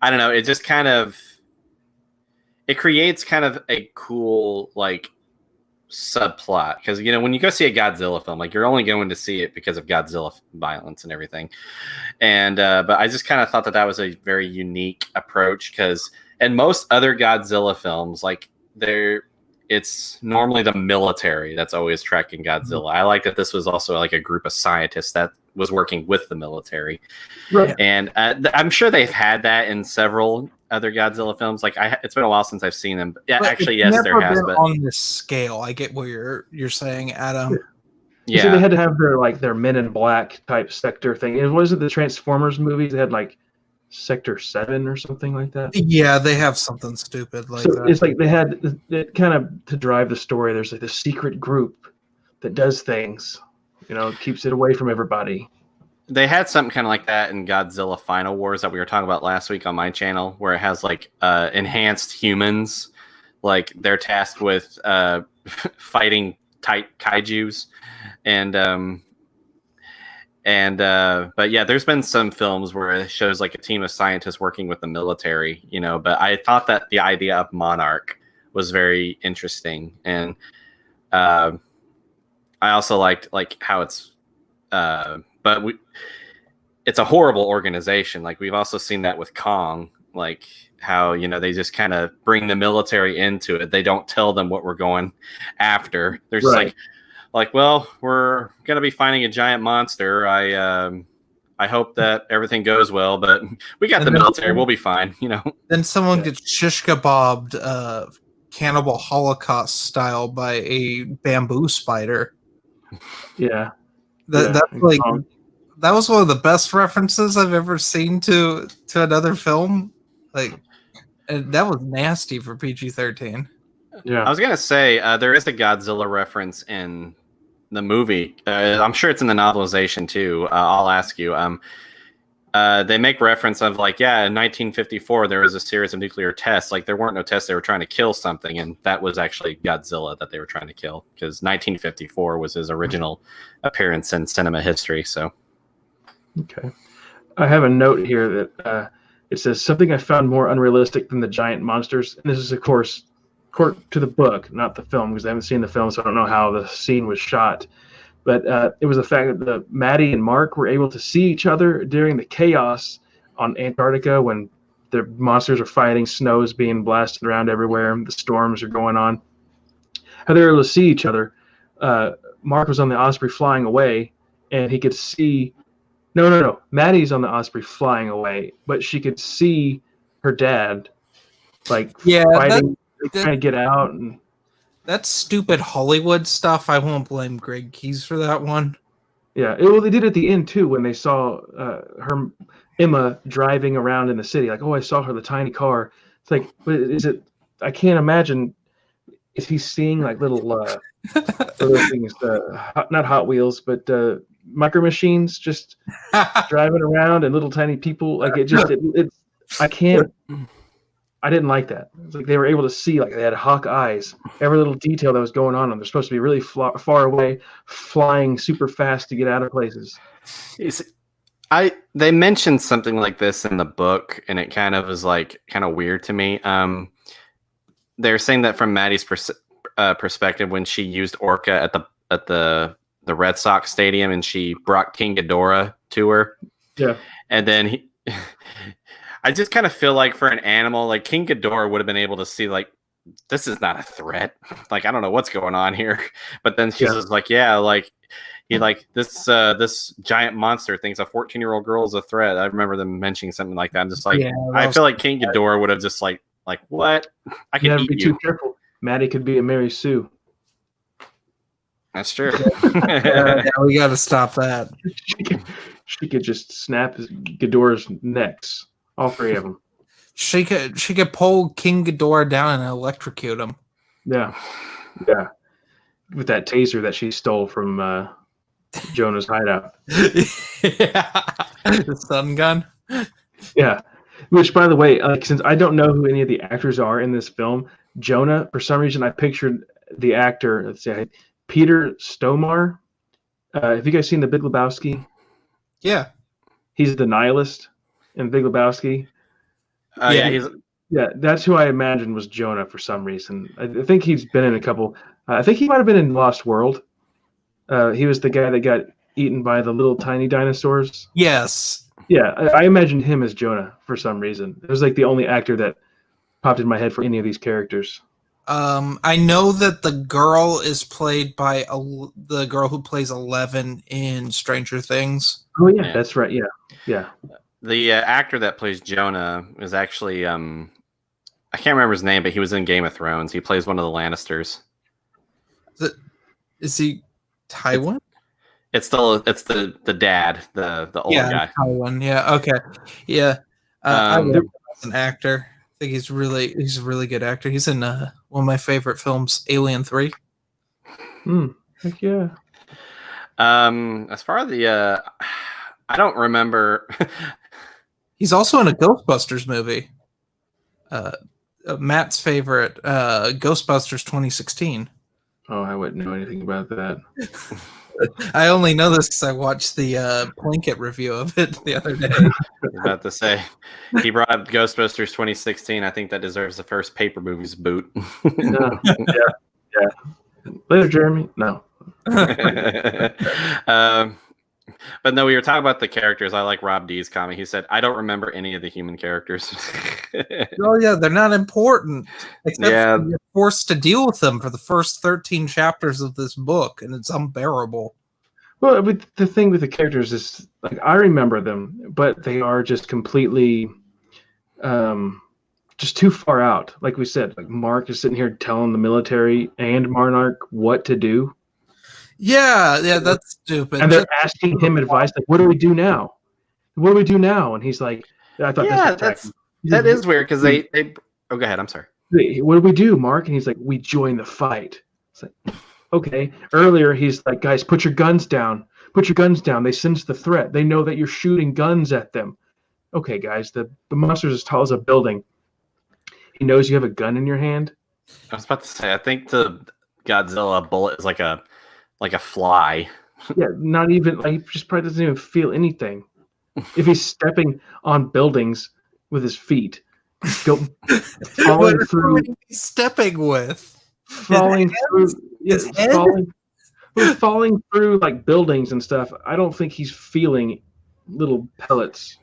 don't know. It just kind of, it creates kind of a cool like subplot because when you go see a Godzilla film, like you're only going to see it because of Godzilla violence and everything. And but I just kind of thought that was a very unique approach because in most other Godzilla films, like it's normally the military that's always tracking Godzilla. I like that this was also like a group of scientists that was working with the military. Right. And I'm sure they've had that in several other Godzilla films. Like it's been a while since I've seen them. But yeah, but actually, yes, there has been. On this scale, I get what you're saying, Adam. Yeah. So they had to have their Men in Black type sector thing. And was it the Transformers movies? They had like Sector 7 or something like that. Yeah, they have something stupid like that. It's like they had it kind of to drive the story. There's like this secret group that does things, keeps it away from everybody. They had something kind of like that in Godzilla Final Wars that we were talking about last week on my channel, where it has like enhanced humans, like they're tasked with fighting tight kaijus, but yeah, there's been some films where it shows like a team of scientists working with the military, but I thought that the idea of Monarch was very interesting. And I also liked like how it's, it's a horrible organization. Like we've also seen that with Kong, like how, they just kind of bring the military into it. They don't tell them what we're going after. They're just like, well, we're going to be finding a giant monster. I hope that everything goes well, but we got the military. We'll be fine, Then someone gets shish kebabbed cannibal Holocaust style by a bamboo spider. Yeah. That's like that was one of the best references I've ever seen to another film. Like, and that was nasty for PG-13. Yeah, I was gonna say there is a Godzilla reference in the movie. I'm sure it's in the novelization too. I'll ask you. They make reference of like, in 1954 there was a series of nuclear tests. Like there weren't no tests; they were trying to kill something, and that was actually Godzilla that they were trying to kill because 1954 was his original appearance in cinema history. So, okay, I have a note here that it says something I found more unrealistic than the giant monsters, and this is of course according to the book, not the film, because I haven't seen the film, so I don't know how the scene was shot. But it was the fact that Maddie and Mark were able to see each other during the chaos on Antarctica when the monsters are fighting, snow's being blasted around everywhere, the storms are going on. How they were able to see each other. Mark was on the Osprey flying away, and he could see... No. Maddie's on the Osprey flying away, but she could see her dad, fighting, trying to get out. And that's stupid Hollywood stuff. I won't blame Greg Keyes for that one. Yeah, they did at the end too when they saw Emma driving around in the city. Like, oh, I saw her, the tiny car. It's like, but is it? I can't imagine. Is he seeing like little things? Not Hot Wheels, but micro machines just driving around and little tiny people. Like I can't. I didn't like that. It's like they were able to see, like they had hawk eyes, every little detail that was going on. And they're supposed to be really far away, flying super fast to get out of places. They mentioned something like this in the book, and it kind of was like kind of weird to me. They're saying that from Maddie's perspective, when she used Orca at the Red Sox stadium, and she brought King Ghidorah to her. Yeah, and then I just kind of feel like for an animal, like King Ghidorah would have been able to see, like, this is not a threat. Like, I don't know what's going on here. But then she's just like, this giant monster thinks a 14-year-old girl is a threat. I remember them mentioning something like that. I'm just like, I feel like King Ghidorah would have just like what? I can eat you. Too careful. Maddie could be a Mary Sue. That's true. Yeah, we got to stop that. She could just snap Ghidorah's necks, all three of them. She could pull King Ghidorah down and electrocute him. Yeah, with that taser that she stole from Jonah's hideout. Yeah. The stun gun. Yeah, which, by the way, since I don't know who any of the actors are in this film, Jonah, for some reason, I pictured the actor. Let's say Peter Stormare. Have you guys seen The Big Lebowski? Yeah. He's the nihilist in Big Lebowski. Yeah, That's who I imagined was Jonah for some reason. I think he's been in a couple. I think he might have been in Lost World. He was the guy that got eaten by the little tiny dinosaurs. Yes. Yeah, I imagined him as Jonah for some reason. It was like the only actor that popped in my head for any of these characters. I know that the girl is played by the girl who plays 11 in Stranger Things. Oh yeah, that's right. Yeah. The actor that plays Jonah is actually I can't remember his name, but he was in Game of Thrones. He plays one of the Lannisters. Is he Tywin? It's the dad, the old guy. Tywin. Yeah. Okay. Yeah. I love him as an actor. I think he's a really good actor. He's in one of my favorite films, Alien 3. Heck yeah. As far as the I don't remember. He's also in a Ghostbusters movie. Matt's favorite, Ghostbusters 2016. Oh, I wouldn't know anything about that. I only know this because I watched the Plinkett review of it the other day. I was about to say, he brought up Ghostbusters 2016. I think that deserves the first Paper Movies boot. Yeah. Later, Jeremy. No. But no, we were talking about the characters. I like Rob D's comment. He said, "I don't remember any of the human characters." Oh yeah, they're not important. Except you're forced to deal with them for the first 13 chapters of this book, and it's unbearable. Well, but the thing with the characters is, like, I remember them, but they are just completely, just too far out. Like we said, like Mark is sitting here telling the military and Monarch what to do. Yeah, that's stupid. And they're asking him advice, like, "What do we do now? What do we do now?" And he's like, "I thought that is weird because they. Oh, go ahead. I'm sorry. What do we do, Mark?" And he's like, "We join the fight." It's like, okay. Earlier, he's like, "Guys, put your guns down. Put your guns down. They sense the threat. They know that you're shooting guns at them." Okay, guys, the monster's as tall as a building. He knows you have a gun in your hand. I was about to say, I think the Godzilla bullet is like a fly. Yeah, not even, like, he just probably doesn't even feel anything. If he's stepping on buildings with his feet, falling through. What are you stepping with? Falling through like buildings and stuff. I don't think he's feeling little pellets.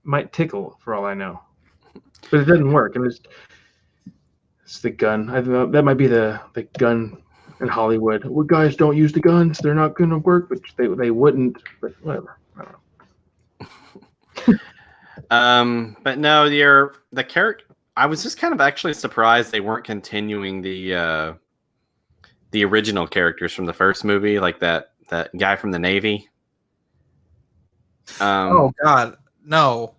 Might tickle for all I know, but it doesn't work. And it's the gun. I think that might be the gun in Hollywood. Well, guys, don't use the guns. They're not going to work, but they wouldn't. But whatever. I don't know. But no, the character. I was just kind of actually surprised they weren't continuing the original characters from the first movie, like that guy from the Navy. Oh God, no!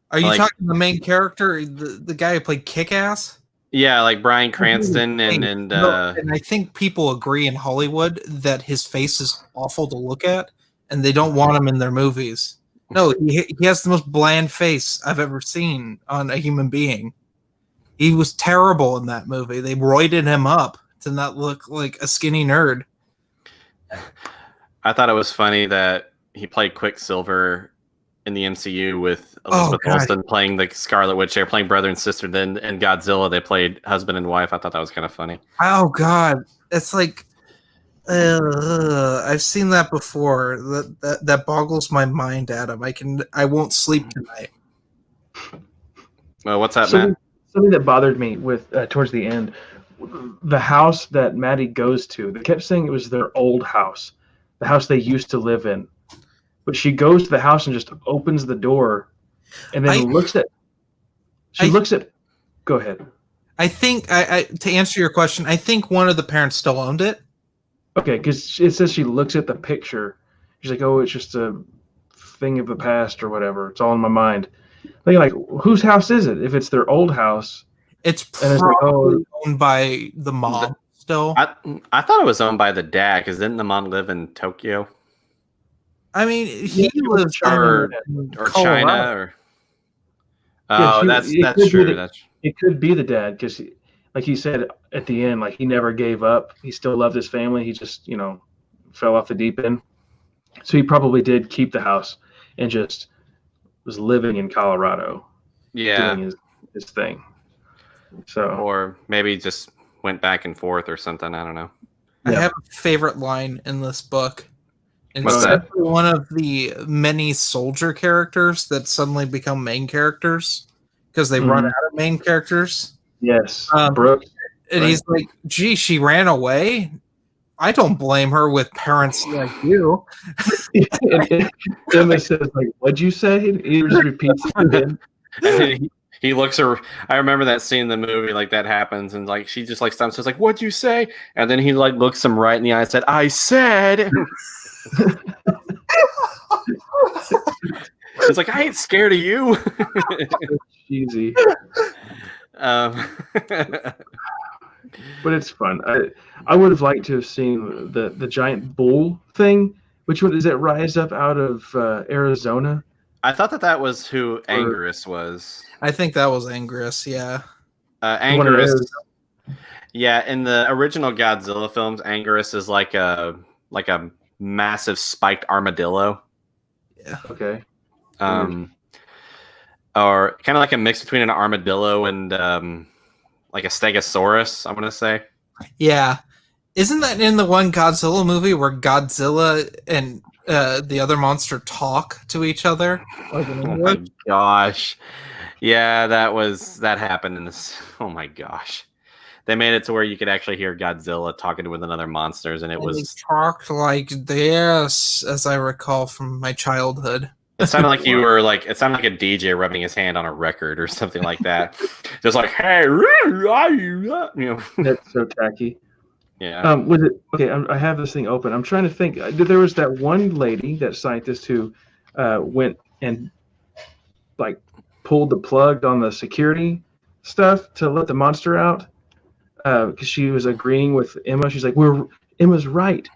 Are you talking the main character, the guy who played Kick-Ass? Yeah, like Bryan Cranston and I think people agree in Hollywood that his face is awful to look at, and they don't want him in their movies. No, he has the most bland face I've ever seen on a human being. He was terrible in that movie. They roided him up to not look like a skinny nerd. I thought it was funny that he played Quicksilver in the MCU with Elizabeth Olsen playing the Scarlet Witch. They're playing brother and sister. Then in Godzilla, they played husband and wife. I thought that was kind of funny. Oh God, it's like I've seen that before. That boggles my mind, Adam. I won't sleep tonight. Well, what's that, Matt? Something that bothered me with towards the end, the house that Maddie goes to. They kept saying it was their old house, the house they used to live in. But she goes to the house and just opens the door, and then looks at. Go ahead. I think to answer your question, I think one of the parents still owned it. Okay, because it says she looks at the picture. She's like, "Oh, it's just a thing of the past or whatever. It's all in my mind." Like, whose house is it? If it's their old house, It's and it's like, "Oh, probably owned by the mom still. I thought it was owned by the dad because didn't the mom live in Tokyo I mean, he yeah, lives or in or Colorado. China or? yeah, Oh, that's true. it could be the dad because, like he said at the end, like he never gave up. He still loved his family. He just, fell off the deep end. So he probably did keep the house and just was living in Colorado Yeah, doing his thing. So or maybe just went back and forth or something. I don't know. I Yeah. have a favorite line in this book. And What's it's that? actually one of the many soldier characters that suddenly become main characters because they run out of main characters. yes, And Brooke. Right. he's like, gee, she ran away. I don't blame her with parents like you. and Emma says, like, "What'd you say?" And he just repeats it again. And then he looks her. I remember that scene in the movie, like that happens, and like she just like stops, says like, "What'd you say?" And then he like looks him right in the eye and said, "I said." It's like, I ain't scared of you. Cheesy, um, but it's fun. I would have liked to have seen the giant bull thing. Which one does it rise up out of Arizona? I thought that was who Anguirus was. I think that was Anguirus, yeah. Anguirus. Yeah, in the original Godzilla films, Anguirus is like a massive spiked armadillo. Yeah. Okay. Or kind of like a mix between an armadillo and like a stegosaurus, I'm gonna say. Yeah. Isn't that in the one Godzilla movie where Godzilla and the other monster talk to each other? Oh my gosh. Yeah, that happened in this. Oh my gosh. They made it to where you could actually hear Godzilla talking with another monsters, and it was They talked like this, as I recall from my childhood. It sounded like you were like it sounded like a DJ rubbing his hand on a record or something like that. Just like, hey, That's so tacky. Yeah. Was it okay? I have this thing open. I'm trying to think. There was that one lady, that scientist who went and like pulled the plug on the security stuff to let the monster out because she was agreeing with Emma. She's like, Emma's right.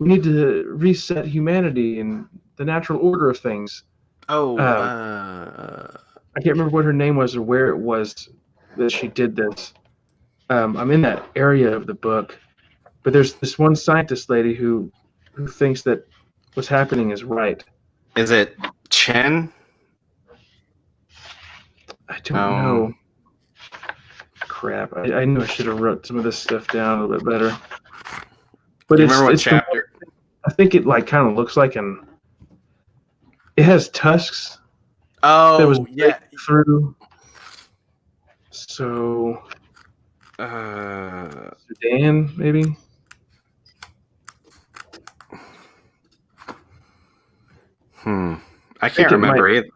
We need to reset humanity and the natural order of things. Oh, I can't remember what her name was or where it was that she did this. I'm in that area of the book, but there's this one scientist lady who thinks that what's happening is right. is it Chen? I don't know. Crap! I knew I should have wrote some of this stuff down a little bit better. But Do you remember what chapter? I think it like kind of looks like it has tusks. Oh, that was yeah. Through. So. Sudan, maybe. I can't remember either.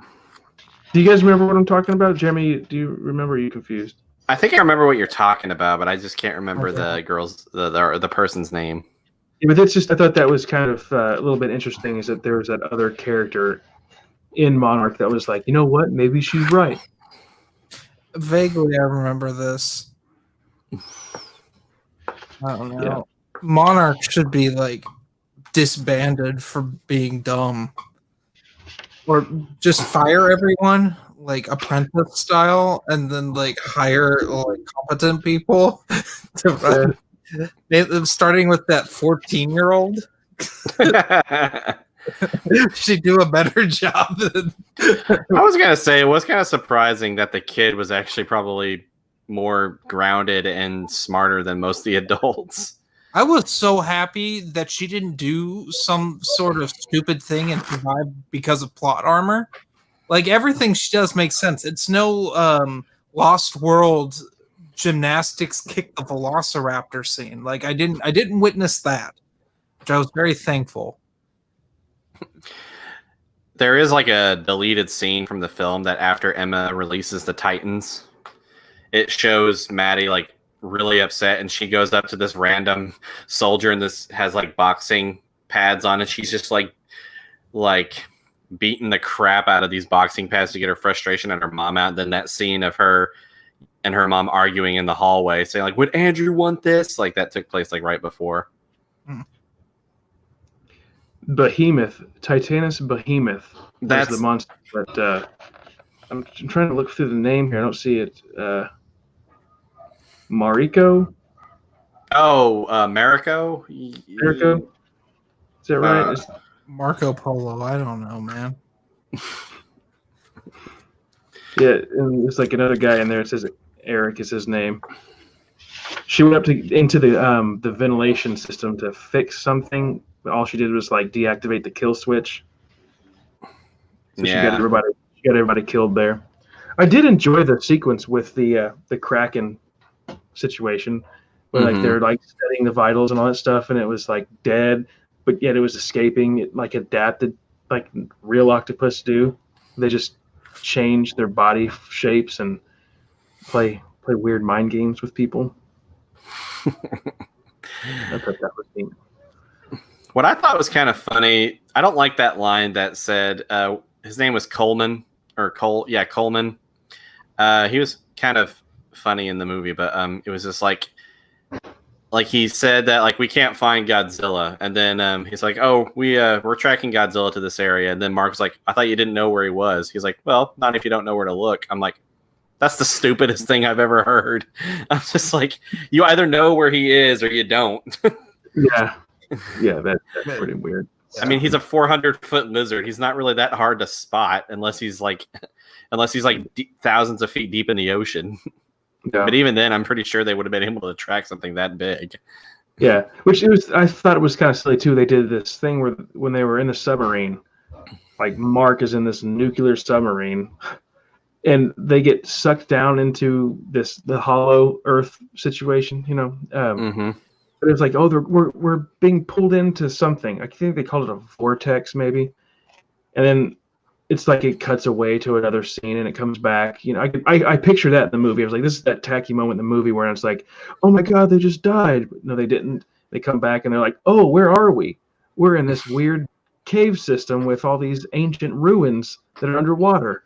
Do you guys remember what I'm talking about? Jeremy, do you remember? Are you confused? I think I remember what you're talking about, but I just can't remember the person's name. Yeah, but that's just, I thought that was kind of a little bit interesting, is that there was that other character in Monarch that was like, you know what? Maybe she's right. Vaguely, I remember this. I don't know. Yeah. Monarch should be like disbanded for being dumb, or just fire everyone like apprentice style, and then like hire like competent people to run. Starting with that 14-year-old. She'd do a better job than. I was gonna say it was kind of surprising that the kid was actually probably more grounded and smarter than most of the adults. I was so happy that she didn't do some sort of stupid thing and survive because of plot armor. Like everything she does makes sense. It's no Lost World gymnastics kick the velociraptor scene. Like I didn't witness that, which I was very thankful. There is like a deleted scene from the film that after Emma releases the Titans, it shows Maddie like really upset, and she goes up to this random soldier, and this has like boxing pads on, and she's just like beating the crap out of these boxing pads to get her frustration and her mom out. And then that scene of her and her mom arguing in the hallway, saying like, "Would Andrew want this?" Like that took place like right before. Behemoth, Titanus Behemoth. That's the monster. But I'm trying to look through the name here. I don't see it. Mariko. Oh, Mariko. Mariko. Is that right? Marco Polo. I don't know, man. Yeah, and there's like another guy in there. It says Eric is his name. She went up into the ventilation system to fix something, but all she did was like deactivate the kill switch. So she got everybody killed there. I did enjoy the sequence with the Kraken situation, where like they're like studying the vitals and all that stuff, and it was like dead, but yet it was escaping. It like adapted like real octopus do. They just change their body shapes and play weird mind games with people. I thought that was neat. What I thought was kind of funny, I don't like that line that said his name was Coleman or Cole. Yeah, Coleman. He was kind of funny in the movie, but it was just like he said that like we can't find Godzilla, and then he's like, oh, we're tracking Godzilla to this area, and then Mark's like, I thought you didn't know where he was. He's like, well, not if you don't know where to look. I'm like, that's the stupidest thing I've ever heard. I'm just like, you either know where he is or you don't. Yeah, that's pretty weird. I mean, he's a 400-foot lizard. He's not really that hard to spot unless he's like thousands of feet deep in the ocean. Yeah. But even then, I'm pretty sure they would have been able to track something that big. Yeah, I thought it was kind of silly too. They did this thing where when they were in the submarine, like Mark is in this nuclear submarine, and they get sucked down into the hollow Earth situation. You know, but it's like, oh, we're being pulled into something. I think they called it a vortex, maybe, and then it's like it cuts away to another scene and it comes back. You know, I picture that in the movie. I was like, this is that tacky moment in the movie where it's like, oh my God, they just died. But no, they didn't. They come back and they're like, oh, where are we? We're in this weird cave system with all these ancient ruins that are underwater.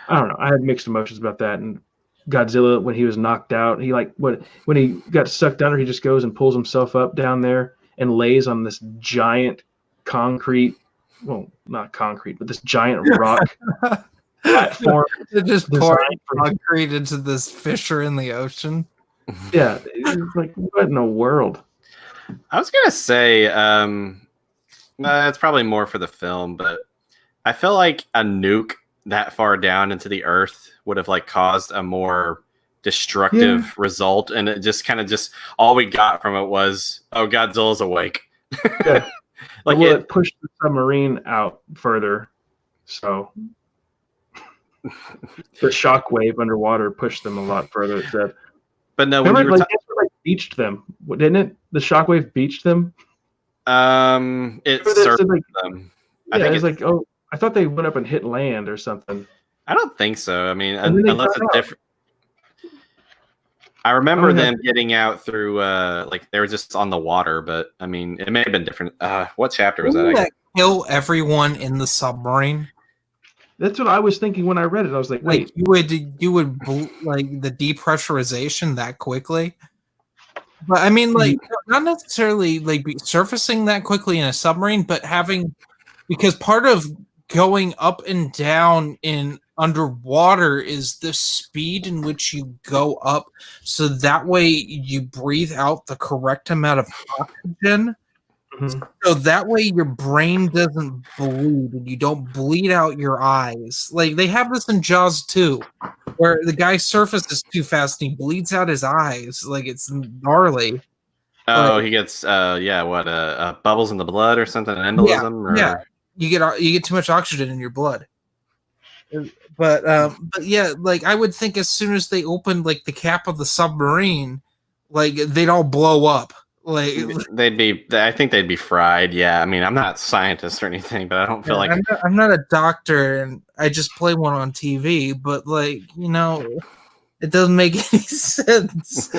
I don't know. I had mixed emotions about that. And Godzilla, when he was knocked out, when he got sucked under, he just goes and pulls himself up down there and lays on this giant concrete. Well, not concrete, but this giant rock platform. It just poured concrete into this fissure in the ocean. Yeah, it's like, what in the world? I was gonna say, it's probably more for the film, but I feel like a nuke that far down into the earth would have like caused a more destructive result, and it just kind of all we got from it was, oh, Godzilla's awake. Yeah. Like it pushed the submarine out further, so the shockwave underwater pushed them a lot further. It said. But no, remember, when it beached them, didn't it? The shockwave beached them. It circled them. Yeah, it was like, oh, I thought they went up and hit land or something. I don't think so. I mean, unless it's different. I remember them getting out through, like they were just on the water, but I mean, it may have been different. What chapter was that? Didn't that kill everyone in the submarine? That's what I was thinking when I read it. I was like, wait, you would like the depressurization that quickly? But I mean, like, not necessarily like surfacing that quickly in a submarine, but because part of going up and down in underwater is the speed in which you go up, so that way you breathe out the correct amount of oxygen, so that way your brain doesn't bleed and you don't bleed out your eyes. Like they have this in Jaws 2, where the guy surfaces too fast and he bleeds out his eyes. Like it's gnarly. Oh, he gets bubbles in the blood or something, an embolism. Yeah, you get too much oxygen in your blood. But yeah, like I would think as soon as they opened like the cap of the submarine, like they'd all blow up. Like I think they'd be fried. Yeah, I mean, I'm not a scientist or anything, but I don't feel like I'm not a doctor, and I just play one on TV. But like, you know, It doesn't make any sense.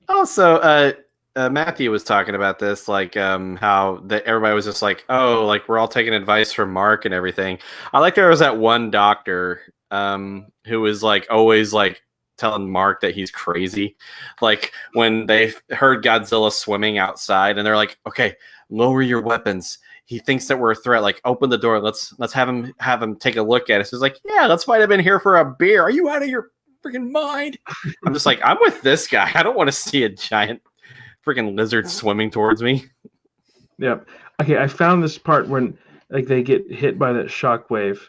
Also, Matthew was talking about this, like how everybody was just like, oh, like we're all taking advice from Mark and everything. I like there was that one doctor who was like always like telling Mark that he's crazy. Like when they heard Godzilla swimming outside, and they're like, okay, lower your weapons. He thinks that we're a threat. Like, open the door. Let's have him take a look at us. He's like, yeah, let's fight him in here for a beer. Are you out of your freaking mind? I'm just like, I'm with this guy. I don't want to see a giant freaking lizard swimming towards me. Yep. Okay, I found this part when like they get hit by that shockwave.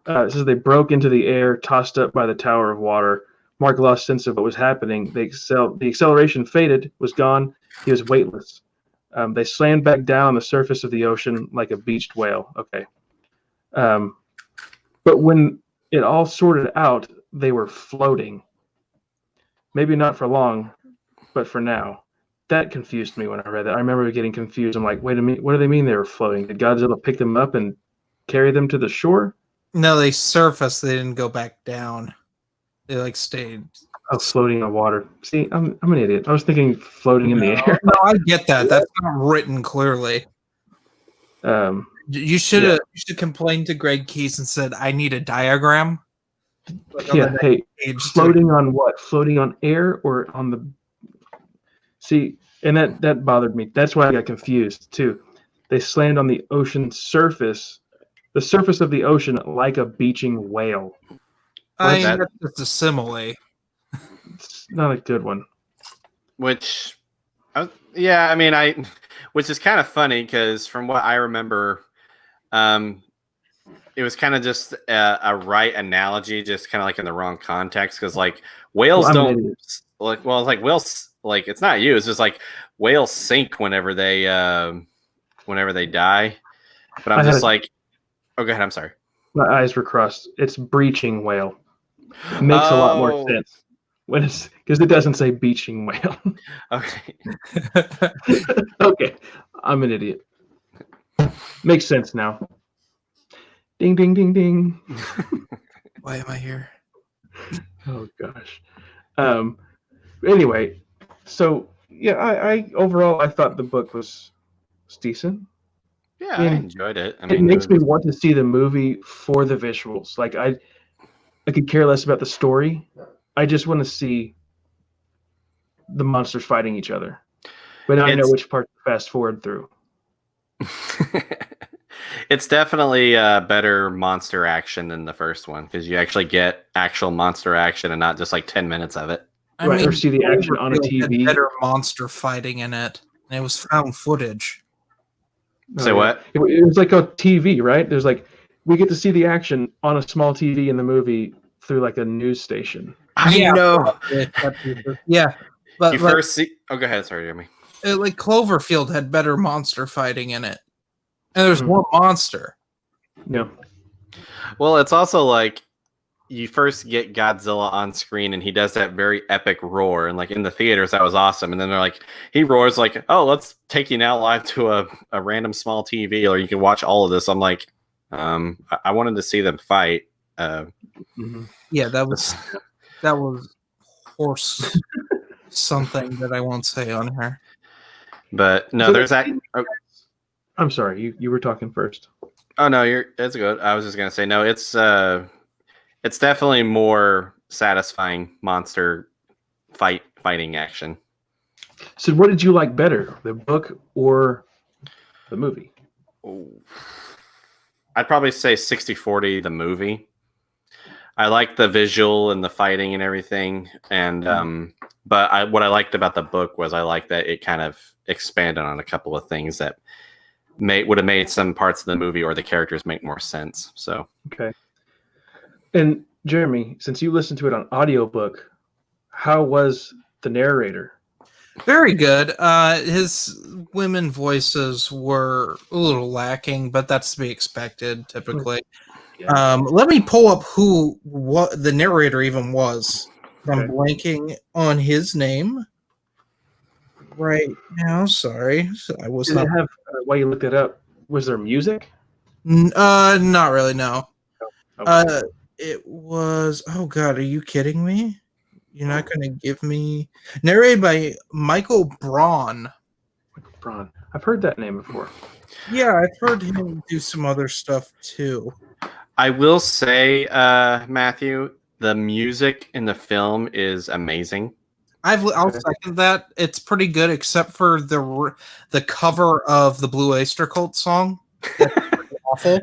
It says they broke into the air, tossed up by the tower of water. Mark lost sense of what was happening. The acceleration faded, was gone. He was weightless. They slammed back down on the surface of the ocean like a beached whale. Okay. But when it all sorted out, they were floating. Maybe not for long, but for now. That confused me when I read that. I remember getting confused. I'm like, wait a minute, what do they mean they were floating? Did Godzilla pick them up and carry them to the shore? No, they surfaced. They didn't go back down. They like stayed. Oh, floating on water. See, I'm an idiot. I was thinking floating in the air. No, I get that. That's not written clearly. You should complain to Greg Keys and said, "I need a diagram." Like hey, floating on what? Floating on air or on the? See, and that bothered me. That's why I got confused too. They slammed on the ocean surface, the surface of the ocean, like a beaching whale. That's just a simile. It's not a good one. Which is kind of funny because from what I remember, it was kind of just a right analogy, just kind of like in the wrong context. Because like whales whales, like it's not you. It's just like whales sink whenever they die. But I'm just like, oh, go ahead. I'm sorry. My eyes were crossed. It's breaching whale. It makes a lot more sense when it's because it doesn't say beaching whale. Okay. Okay, I'm an idiot. Makes sense now. Ding, ding, ding, ding. Why am I here? Oh gosh. Anyway, so yeah, I overall I thought the book was decent. Yeah, I enjoyed it. I mean, it makes me want to see the movie for the visuals. Like I could care less about the story. I just want to see the monsters fighting each other. But I know which part to fast forward through. It's definitely better monster action than the first one because you actually get actual monster action and not just like 10 minutes of it. I mean, or see the action on a TV. Better monster fighting in it, and it was found footage. Say what? It was like a TV, right? There's like we get to see the action on a small TV in the movie through like a news station. I know. Yeah, but you first see. Oh, go ahead. Sorry, Jeremy. Like Cloverfield had better monster fighting in it, and there's more monster. Yeah. Well, it's also like you first get Godzilla on screen, and he does that very epic roar, and like in the theaters, that was awesome. And then they're like, he roars like, "Oh, let's take you now live to a random small TV, or you can watch all of this." I'm like, I wanted to see them fight. Yeah, that was horse something that I won't say on her. But no, so there's that. Oh. I'm sorry, you were talking first. Oh no, it's good. I was just gonna say no. It's definitely more satisfying monster fighting action. So, what did you like better, the book or the movie? I'd probably say 60-40 the movie. I like the visual and the fighting and everything, and but what I liked about the book was I liked that it kind of expanded on a couple of things that would have made some parts of the movie or the characters make more sense. So okay. And Jeremy, since you listened to it on audiobook, how was the narrator? Very good. His women voices were a little lacking, but that's to be expected typically. Yeah. Let me pull up what the narrator even was. Okay. I'm blanking on his name right now. Sorry, I was Did not. It have while you looked it up? Was there music? Not really. No. Okay. It was. Oh God, are you kidding me? You're not going to give me narrated by Michael Braun. Michael Braun. I've heard that name before. Yeah, I've heard him do some other stuff too. I will say, Matthew, the music in the film is amazing. I'll second that. It's pretty good, except for the cover of the Blue Oyster Cult song. That's pretty awful.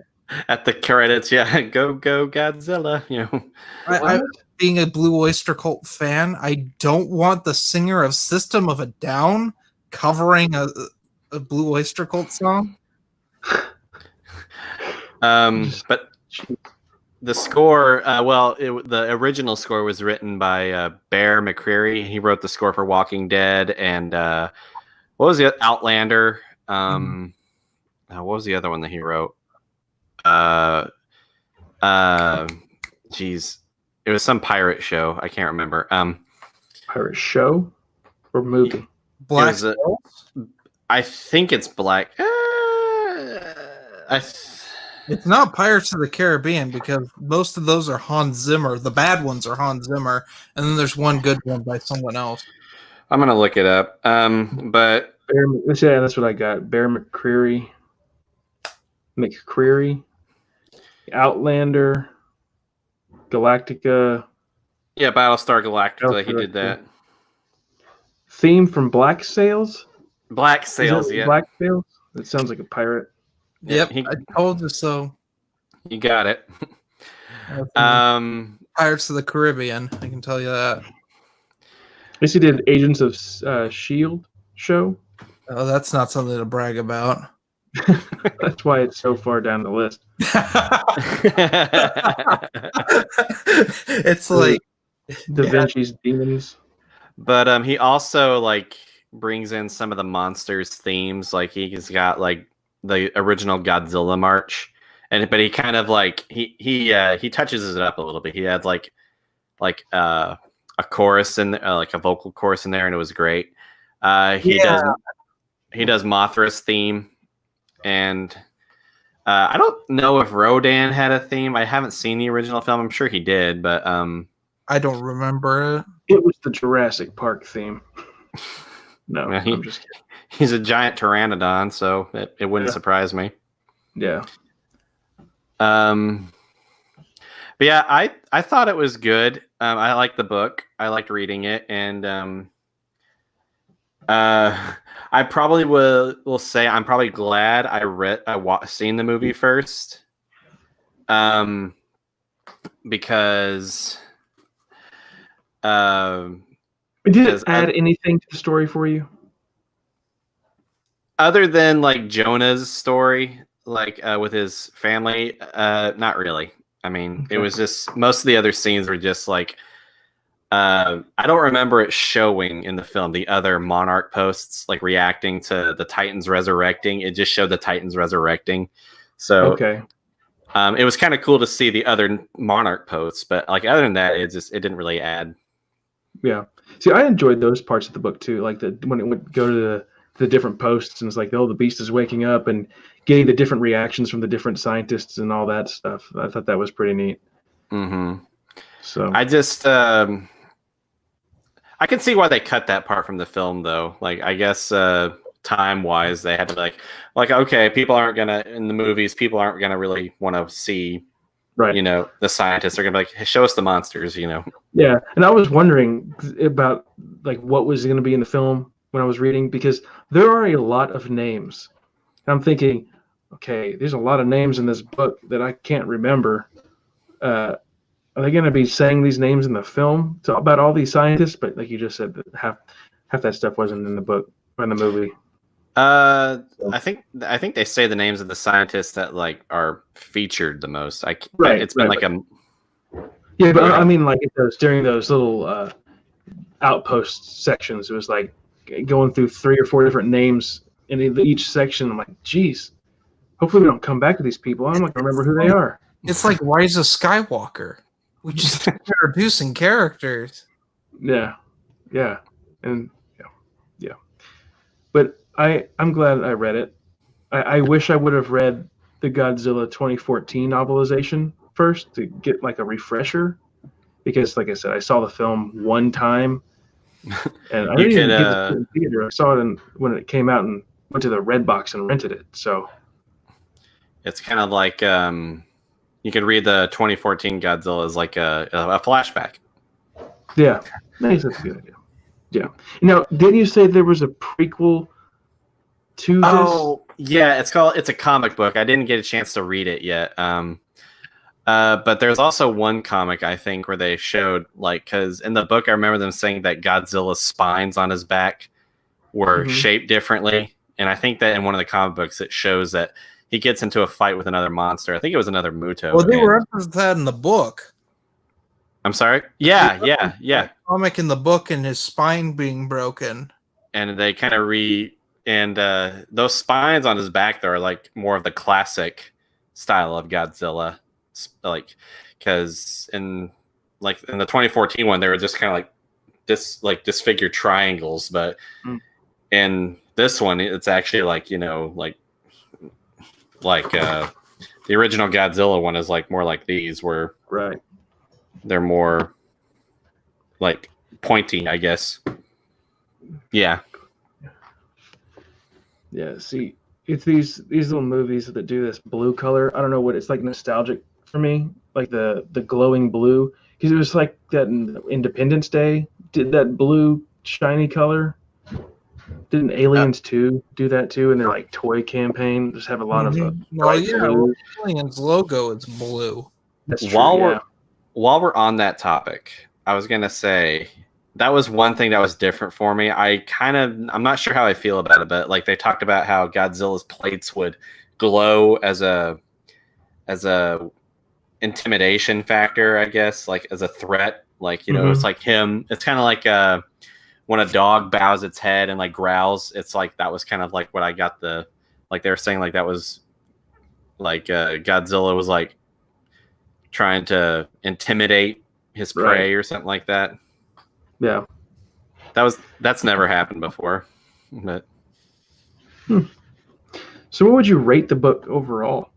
At the credits, yeah, go Godzilla. You know, I being a Blue Oyster Cult fan, I don't want the singer of System of a Down covering a Blue Oyster Cult song. But the score, the original score was written by Bear McCreary. He wrote the score for Walking Dead and what was the Outlander? What was the other one that he wrote? Geez, it was some pirate show. I can't remember. Pirate show or movie? Black. I think it's Black. It's not Pirates of the Caribbean because most of those are Hans Zimmer. The bad ones are Hans Zimmer, and then there's one good one by someone else. I'm gonna look it up. But yeah, that's what I got. Bear McCreary, Outlander, Galactica. Yeah, Battlestar Galactica. He did that. Theme from Black Sails. Black Sails, yeah. Black Sails. That sounds like a pirate. Yep, I told you so. You got it. Pirates of the Caribbean. I can tell you that. Yes, he did Agents of S.H.I.E.L.D. show. Oh, that's not something to brag about. That's why it's so far down the list. It's like Da Vinci's Demons. But he also like brings in some of the monsters themes. Like he's got like the original Godzilla march, but he kind of like he touches it up a little bit. He had like a chorus in like a vocal chorus in there, and it was great. He does Mothra's theme, and I don't know if Rodan had a theme. I haven't seen the original film. I'm sure he did, but I don't remember it. It was the Jurassic Park theme. No, I'm just kidding. He's a giant pteranodon, so it wouldn't surprise me. Yeah. But yeah, I thought it was good. I liked the book. I liked reading it, and I probably will say I'm probably glad I seen the movie first, because did it add anything to the story for you? Other than like Jonah's story, like with his family, not really. I mean, It was just most of the other scenes were just like I don't remember it showing in the film the other Monarch posts like reacting to the Titans resurrecting. It just showed the Titans resurrecting. So it was kind of cool to see the other Monarch posts, but like other than that, it didn't really add. Yeah. See, I enjoyed those parts of the book too, like when it would go to the different posts and it's like, oh, the beast is waking up and getting the different reactions from the different scientists and all that stuff. I thought that was pretty neat. Mm-hmm. So I just I can see why they cut that part from the film though. Like I guess time wise they had to be like okay, people aren't gonna in the movies, people aren't gonna really want to see the scientists are gonna be like, hey, show us the monsters, Yeah, and I was wondering about like what was going to be in the film when I was reading, because there are a lot of names. And I'm thinking, okay, there's a lot of names in this book that I can't remember. Are they going to be saying these names in the film about all these scientists? But like you just said, that half that stuff wasn't in the book or in the movie. I think they say the names of the scientists that like are featured the most. It's been like a yeah, but I mean, like during those little outpost sections, it was like going through 3 or 4 different names in each section. I'm like, geez, hopefully we don't come back to these people. I'm not gonna remember who they are. It's like Rise of Skywalker. We just introducing characters. Yeah, and yeah. But I'm glad I read it. I wish I would have read the Godzilla 2014 novelization first to get like a refresher, because like I said, I saw the film one time, and I didn't even get to see it in theater. I saw it when it came out and went to the Redbox and rented it. So it's kind of like you could read the 2014 Godzilla as like a flashback. Yeah, nice. That's a good idea. Yeah. Now, didn't you say there was a prequel to this? Oh, yeah. It's a comic book. I didn't get a chance to read it yet. But there's also one comic, I think, where they showed, like, because in the book, I remember them saying that Godzilla's spines on his back were shaped differently. And I think that in one of the comic books, it shows that he gets into a fight with another monster. I think it was another Muto. Well, they referenced that in the book. I'm sorry? Yeah. Comic in the book and his spine being broken. And they kind of and those spines on his back, though, are like more of the classic style of Godzilla. Like, because in the 2014 one, they were just kind of like disfigured triangles, but in this one, it's actually like, the original Godzilla one is like more like these, where they're more like pointy, I guess. Yeah. See, it's these little movies that do this blue color. I don't know what it's like, nostalgic for me, like the glowing blue, because it was like that in Independence Day did that blue shiny color. Didn't Aliens 2 do that too? And their like toy campaign just have a lot of Aliens logo is blue. That's true. While we're on that topic, I was gonna say that was one thing that was different for me. I'm not sure how I feel about it, but like they talked about how Godzilla's plates would glow as a intimidation factor, I guess, like as a threat. Like, it's like him. It's kind of like when a dog bows its head and like growls. It's like that was kind of like what I got they were saying, like that was like Godzilla was like trying to intimidate his prey or something like that. Yeah, that's never happened before. But so, what would you rate the book overall?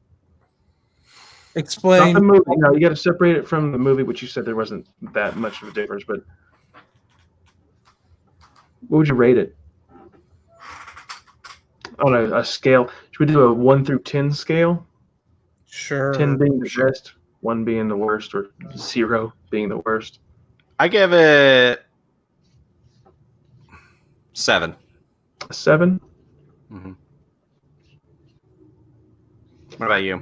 Explain. Not the movie. No, you got to separate it from the movie, which you said there wasn't that much of a difference. But what would you rate it on a scale? Should we do a 1 through 10 scale? Sure. 10 being the best, 1 being the worst, or 0 being the worst. I give it 7. A 7? Mm-hmm. What about you?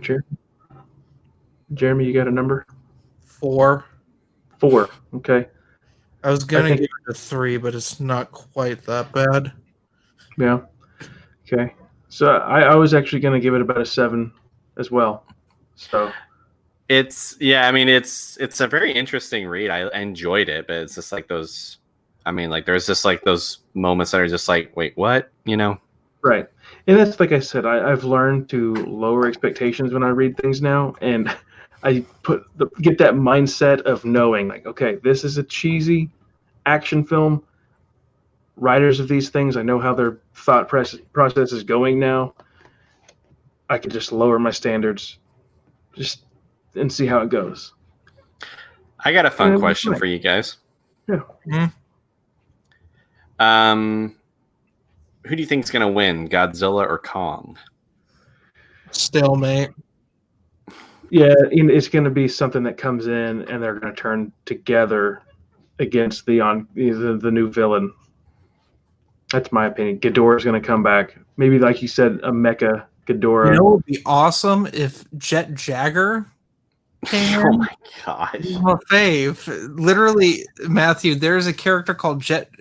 Jeremy, you got a number? 4. 4. Okay. I was gonna give it a 3, but it's not quite that bad. Yeah. Okay. So I was actually gonna give it about a 7 as well. So it's a very interesting read. I enjoyed it, but it's just like those. I mean, like there's just like those moments that are just like, wait, what? Right. And that's like I said, I've learned to lower expectations when I read things now, and I get that mindset of knowing, like, okay, this is a cheesy action film. Writers of these things, I know how their thought process is going now. I could just lower my standards, and see how it goes. I got a fun question for you guys. Yeah. Who do you think is going to win, Godzilla or Kong? Stalemate. Yeah, it's going to be something that comes in, and they're going to turn together against the new villain. That's my opinion. Ghidorah's going to come back. Maybe, like you said, a mecha Ghidorah. It would be awesome if Jet Jagger came in. Oh my gosh. My fave. Literally, Matthew, there's a character called Jet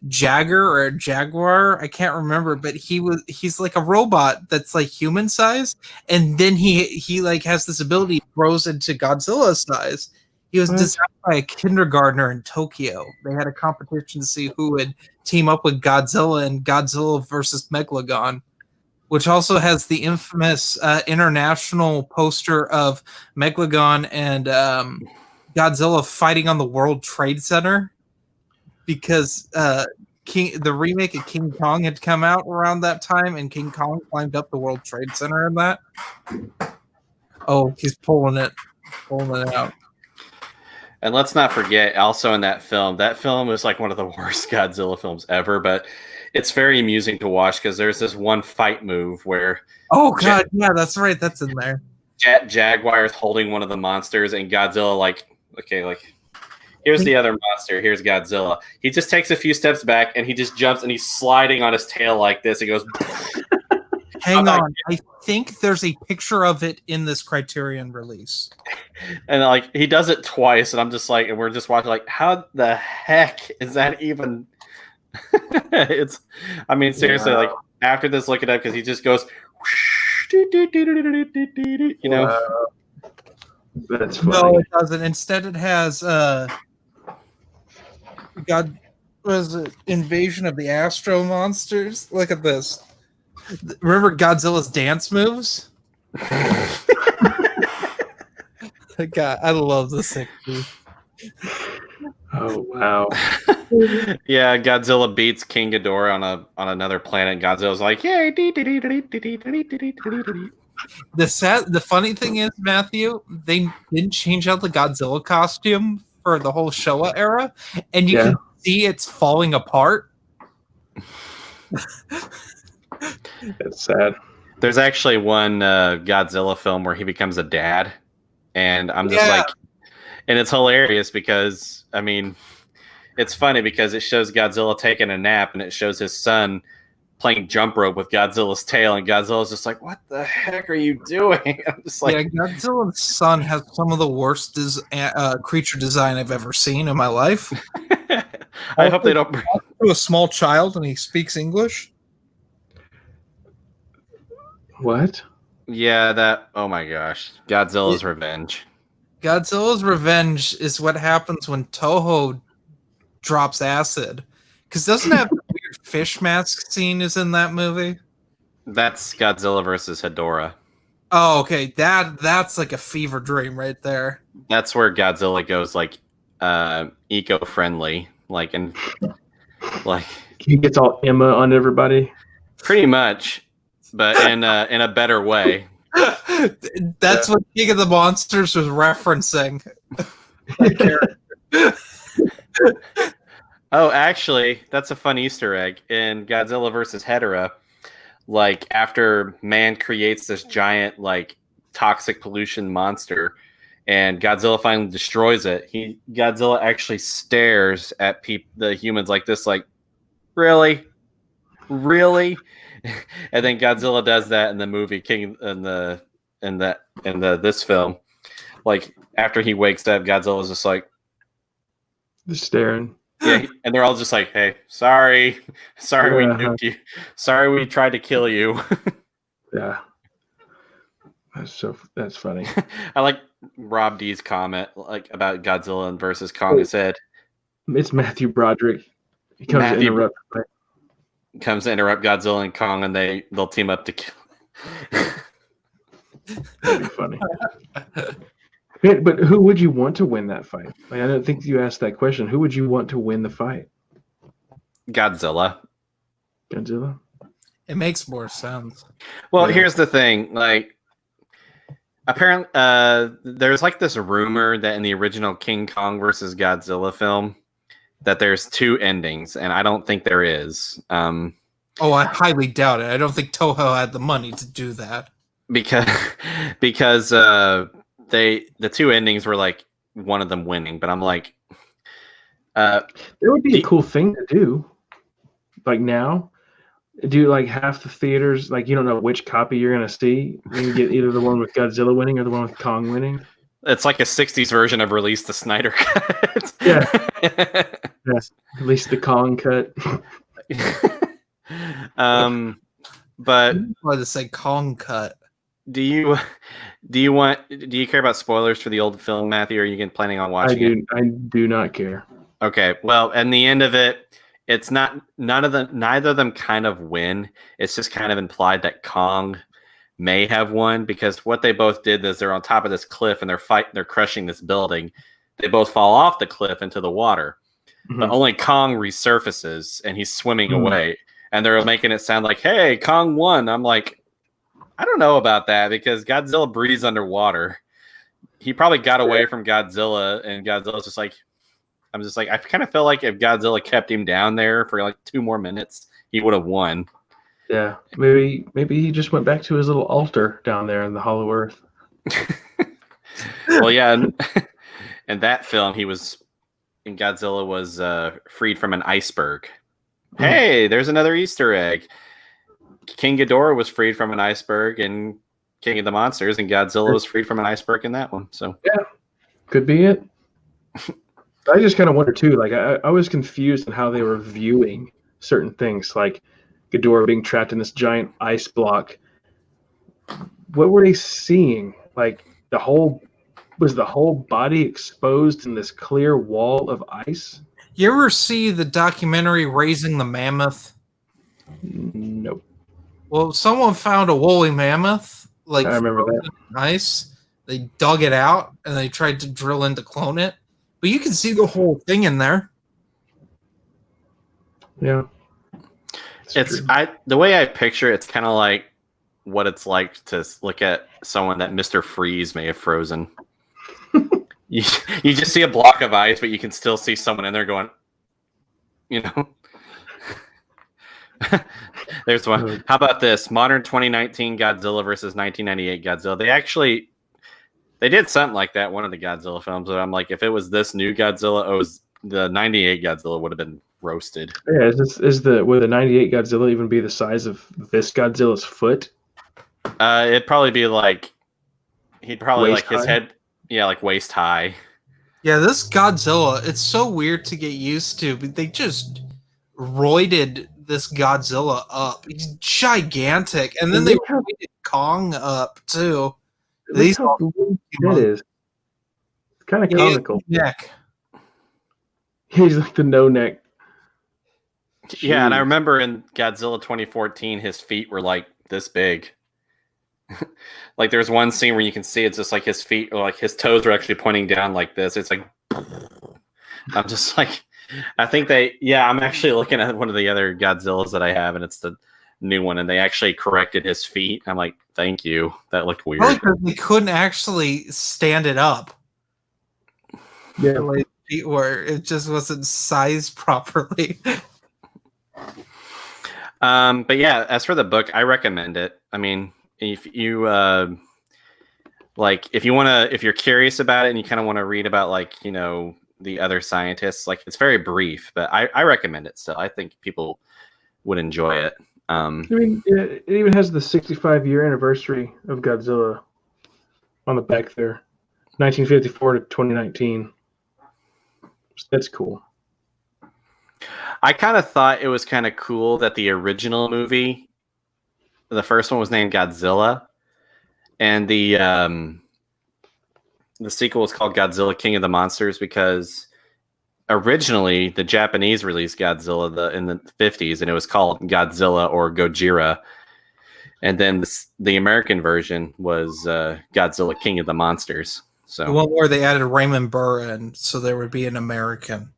Jagger or Jaguar. I can't remember, but he's like a robot that's like human size, and then he like has this ability, grows into Godzilla size. He was designed by a kindergartner in Tokyo. They had a competition to see who would team up with Godzilla in Godzilla versus Megalodon, which also has the infamous international poster of Megalodon and Godzilla fighting on the World Trade Center, because the remake of King Kong had come out around that time, and King Kong climbed up the World Trade Center in that. Oh, he's pulling it. pulling it out. And let's not forget, also in that film was like one of the worst Godzilla films ever, but it's very amusing to watch because there's this one fight move where oh god, yeah, that's right, that's in there. Jaguar is holding one of the monsters, and Godzilla here's the other monster, here's Godzilla. He just takes a few steps back and he just jumps and he's sliding on his tail like this. He goes. Hang on, I think there's a picture of it in this Criterion release. And like he does it twice, and I'm just like, and we're just watching like, how the heck is that even? It's, I mean, seriously, like after this, look it up because he just goes, you know. Wow. That's funny. No, it doesn't. Instead, it has was it Invasion of the Astro Monsters? Look at this. Remember Godzilla's dance moves? God, I love the 60s. Oh wow! Yeah, Godzilla beats King Ghidorah on another planet. Godzilla's like, yay! The funny thing is, Matthew, they didn't change out the Godzilla costume for the whole Showa era, and you can see it's falling apart. That's sad. There's actually one Godzilla film where he becomes a dad, and I'm just like, and it's hilarious because, I mean, it's funny because it shows Godzilla taking a nap, and it shows his son playing jump rope with Godzilla's tail, and Godzilla's just like, what the heck are you doing? I'm just like, Godzilla's son has some of the worst creature design I've ever seen in my life. I hope they don't. To a small child, and he speaks English. What? Yeah, oh my gosh. Godzilla's Revenge. Godzilla's Revenge is what happens when Toho drops acid. Because doesn't that weird fish mask scene is in that movie? That's Godzilla versus Hedorah. Oh, okay. That's like a fever dream right there. That's where Godzilla goes like eco-friendly. And he gets all Emma on everybody. Pretty much. But in a better way. That's what King of the Monsters was referencing. Oh, actually, that's a fun Easter egg. In Godzilla vs. Hedorah, like after man creates this giant toxic pollution monster, and Godzilla finally destroys it, Godzilla actually stares at the humans like this, like, really? And then Godzilla does that in the movie this film. Like after he wakes up, Godzilla's just like, just staring. Yeah, and they're all just like, "Hey, sorry, we nuked you. Sorry, we tried to kill you." Yeah, that's funny. I like Rob D's comment about Godzilla versus Kong. It said, "It's Matthew Broderick. He comes to interrupt." Comes to interrupt Godzilla and Kong, and they'll team up to kill. That'd be funny. But who would you want to win that fight? I don't think you asked that question. Who would you want to win the fight? Godzilla. It makes more sense. Well, here's the thing. Apparently, there's this rumor that in the original King Kong versus Godzilla film, that there's two endings, and I don't think there is. I highly doubt it. I don't think Toho had the money to do that. Because the two endings were one of them winning, but I'm like, there would be a cool thing to do. Now, do half the theaters, you don't know which copy you're gonna see. You can get either the one with Godzilla winning or the one with Kong winning. It's like a 60s version of Release the Snyder Cut. Yeah. Yes. At least the Kong cut. But I wanted to say Kong cut. Do you care about spoilers for the old film, Matthew, or are you planning on watching it? I do not care. Okay. Well, and the end of it, it's not neither of them kind of win. It's just kind of implied that Kong may have won, because what they both did is they're on top of this cliff and they're crushing this building. They both fall off the cliff into the water. Mm-hmm. But only Kong resurfaces and he's swimming away. And they're making it sound like, hey, Kong won. I'm like, I don't know about that, because Godzilla breathes underwater. he probably got away from Godzilla, and Godzilla's just like, I kind of feel like if Godzilla kept him down there for like 2 more minutes, he would have won. Yeah, maybe he just went back to his little altar down there in the Hollow Earth. Well, yeah, in that film, Godzilla was freed from an iceberg. Hey, there's another Easter egg. King Ghidorah was freed from an iceberg in King of the Monsters, and Godzilla was freed from an iceberg in that one. So yeah, could be it. I just kind of wonder too. Like I was confused on how they were viewing certain things, like Ghidorah being trapped in this giant ice block. What were they seeing? Like was the whole body exposed in this clear wall of ice? You ever see the documentary Raising the Mammoth? Nope. Well, someone found a woolly mammoth, like I remember that. in ice. They dug it out and they tried to drill in to clone it, but you can see the whole thing in there. Yeah. The way I picture it's kind of like what it's like to look at someone that Mr. Freeze may have frozen. you just see a block of ice, but you can still see someone in there going, There's one. How about this? Modern 2019 Godzilla versus 1998 Godzilla. They did something like that, one of the Godzilla films, but I'm like, if it was this new Godzilla, the 98 Godzilla would have been roasted. Yeah, would the 98 Godzilla even be the size of this Godzilla's foot? It'd probably be like, he'd probably Waist like his high? head, like waist high. Yeah, this Godzilla, it's so weird to get used to, but they just roided this Godzilla up. He's gigantic. And then they roided Kong up too. These how it is. It's kind of comical. Neck. He's like the no neck. Yeah, and I remember in Godzilla 2014, his feet were like this big. Like there's one scene where you can see it's just like his feet, or like his toes are actually pointing down like this. It's like, I'm just like, I think I'm actually looking at one of the other Godzillas that I have, and it's the new one, and they actually corrected his feet. I'm like, thank you. That looked weird. Probably because they couldn't actually stand it up. Yeah. The way feet were, it just wasn't sized properly. But yeah, as for the book, I recommend it. I mean, if you if you're curious about it and you kind of want to read about the other scientists, like it's very brief, but I recommend it still. I think people would enjoy it. I mean, it even has the 65-year anniversary of Godzilla on the back there, 1954 to 2019. That's cool. I kind of thought it was kind of cool that the original movie, the first one was named Godzilla, and the sequel was called Godzilla King of the Monsters because originally the Japanese released Godzilla in the 50s, and it was called Godzilla or Gojira. And then the American version was Godzilla King of the Monsters. So the one where they added Raymond Burr in, so there would be an American.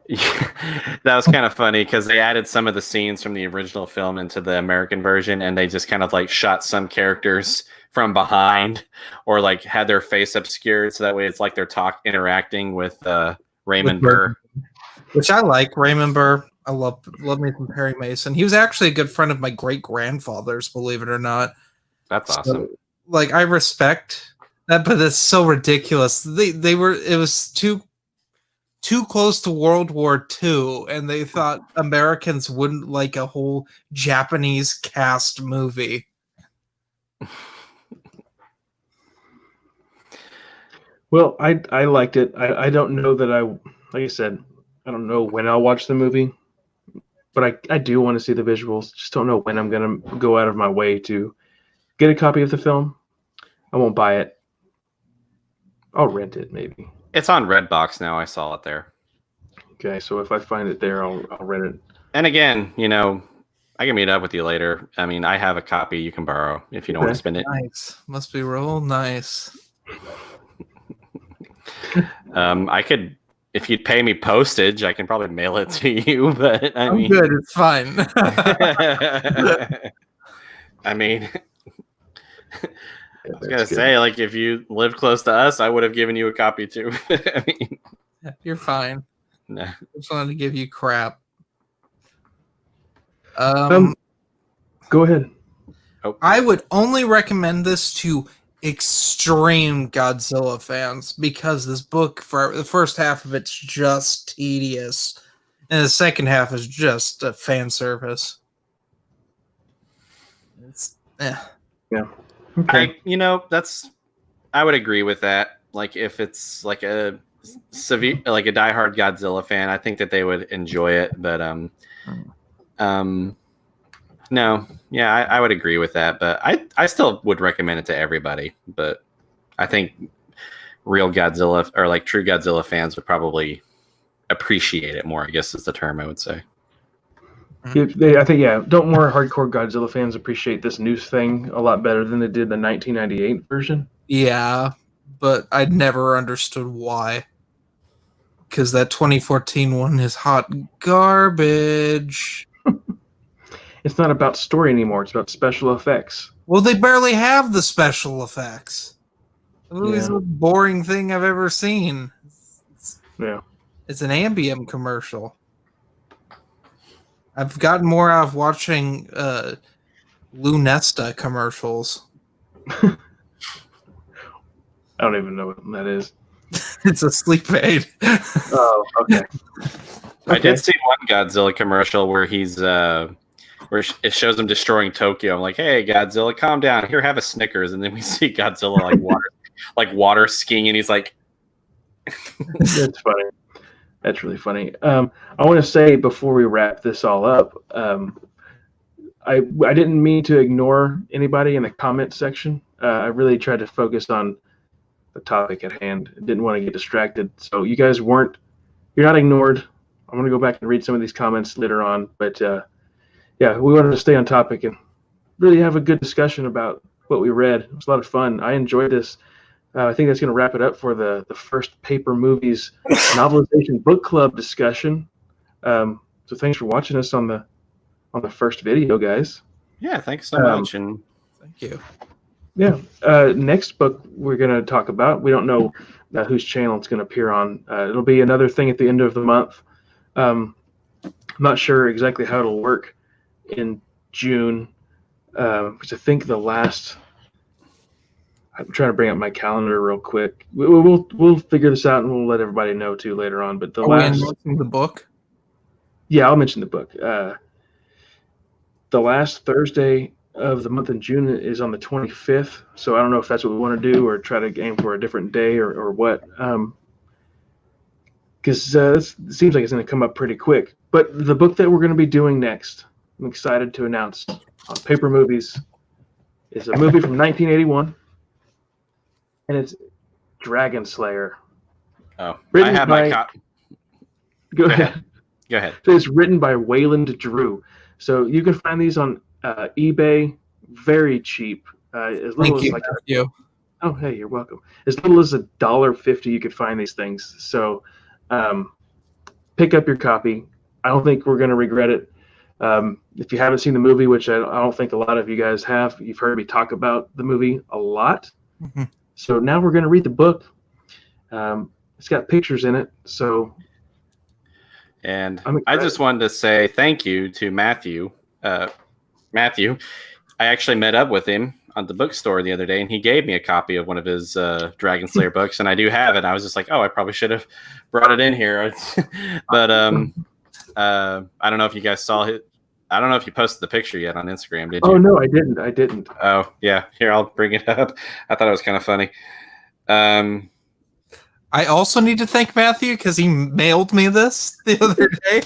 That was kind of funny because they added some of the scenes from the original film into the American version, and they just kind of like shot some characters from behind or like had their face obscured, so that way it's like they're interacting with Raymond Burr. Which I like. Raymond Burr. I love me some Perry Mason. He was actually a good friend of my great grandfather's, believe it or not. That's awesome. Like, I respect that, but it's so ridiculous. It was too close to World War II, and they thought Americans wouldn't like a whole Japanese cast movie. Well, I liked it. I don't know that like I said, I don't know when I'll watch the movie, but I do want to see the visuals. Just don't know when I'm going to go out of my way to get a copy of the film. I won't buy it. I'll rent it maybe. It's on Redbox now. I saw it there. Okay, so if I find it there, I'll rent it. And again, I can meet up with you later. I mean, I have a copy you can borrow if you don't want to spend it. Nice. Must be real nice. I could, if you'd pay me postage, I can probably mail it to you. But I'm good. It's fine. I mean, I was gonna say, like, if you lived close to us, I would have given you a copy too. I mean, You're fine. no. I just wanted to give you crap. Go ahead. I would only recommend this to extreme Godzilla fans because this book, for the first half of it's just tedious, and the second half is just a fan service. Yeah. Okay. I would agree with that. Like, if it's like a severe, like a diehard Godzilla fan, I think that they would enjoy it. But no, yeah, I would agree with that. But I still would recommend it to everybody. But I think real Godzilla or like true Godzilla fans would probably appreciate it more, I guess is the term I would say. I think, don't more hardcore Godzilla fans appreciate this news thing a lot better than they did the 1998 version? Yeah, but I'd never understood why. Because that 2014 one is hot garbage. It's not about story anymore. It's about special effects. Well, they barely have the special effects. The movie's the most boring thing I've ever seen. It's an Ambien commercial. I've gotten more out of watching Lunesta commercials. I don't even know what that is. It's a sleep aid. Oh, okay. I did see one Godzilla commercial where he's where it shows him destroying Tokyo. I'm like, hey, Godzilla, calm down. Here, have a Snickers. And then we see Godzilla like water skiing, and he's like, That's funny. That's really funny. I want to say before we wrap this all up, I didn't mean to ignore anybody in the comment section. I really tried to focus on the topic at hand. Didn't want to get distracted. So you guys you're not ignored. I'm going to go back and read some of these comments later on. But we wanted to stay on topic and really have a good discussion about what we read. It was a lot of fun. I enjoyed this. I think that's going to wrap it up for the first Paper Movies Novelization Book Club discussion. So thanks for watching us on the first video, guys. Yeah, thanks so much. And thank you. Yeah. Next book we're going to talk about, we don't know whose channel it's going to appear on. It'll be another thing at the end of the month. I'm not sure exactly how it'll work in June, because I think I'm trying to bring up my calendar real quick. We'll figure this out and we'll let everybody know too later on. But we mentioning the book? Yeah, I'll mention the book. The last Thursday of the month in June is on the 25th. So I don't know if that's what we want to do or try to aim for a different day or what. Because it seems like it's going to come up pretty quick. But the book that we're going to be doing next, I'm excited to announce on Paper Movies, is a movie from 1981, and it's Dragon Slayer. Oh, I have my copy. Go ahead. Go ahead. So it's written by Wayland Drew. So you can find these on eBay, very cheap. As little as oh, hey, you're welcome. As little as $1.50, you could find these things. So pick up your copy. I don't think we're going to regret it. If you haven't seen the movie, which I don't think a lot of you guys have, you've heard me talk about the movie a lot. Mm-hmm. So now we're going to read the book. It's got pictures in it. So, and I just wanted to say thank you to Matthew. Matthew, I actually met up with him at the bookstore the other day, and he gave me a copy of one of his Dragon Slayer books, and I do have it. I was just like, oh, I probably should have brought it in here. But I don't know if you guys saw it. I don't know if you posted the picture yet on Instagram, did you? Oh, no, I didn't. Oh, yeah. Here, I'll bring it up. I thought it was kind of funny. I also need to thank Matthew because he mailed me this the other day.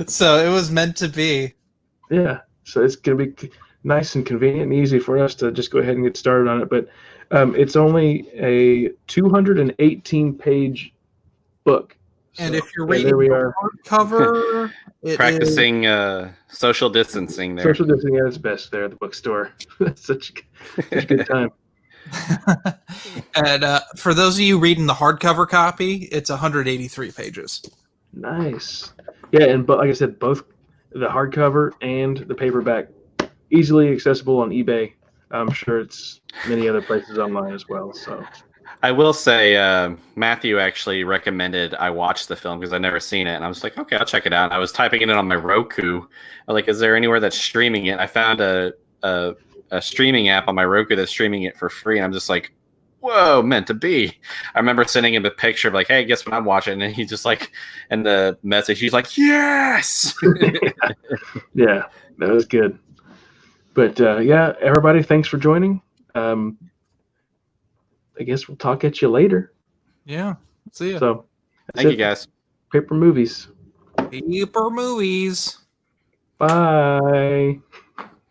So it was meant to be. Yeah. So it's going to be nice and convenient and easy for us to just go ahead and get started on it. But it's only a 218-page book. And if you're reading the hardcover, practicing social distancing there. Social distancing at its best there at the bookstore. That's such a good time. And for those of you reading the hardcover copy, it's 183 pages. Nice. Yeah, and like I said, both the hardcover and the paperback easily accessible on eBay. I'm sure it's many other places online as well. So I will say, Matthew actually recommended I watch the film because I'd never seen it, and I was like, okay, I'll check it out. I was typing it in on my Roku. I'm like, is there anywhere that's streaming it? I found a streaming app on my Roku that's streaming it for free, and I'm just like, whoa, meant to be. I remember sending him a picture of like, hey, guess what I'm watching? And he just like, in the message, he's like, yes. yeah, that was good. But yeah, everybody, thanks for joining. I guess we'll talk at you later. Yeah. See ya. So Thank you, guys. Paper movies. Paper movies. Bye.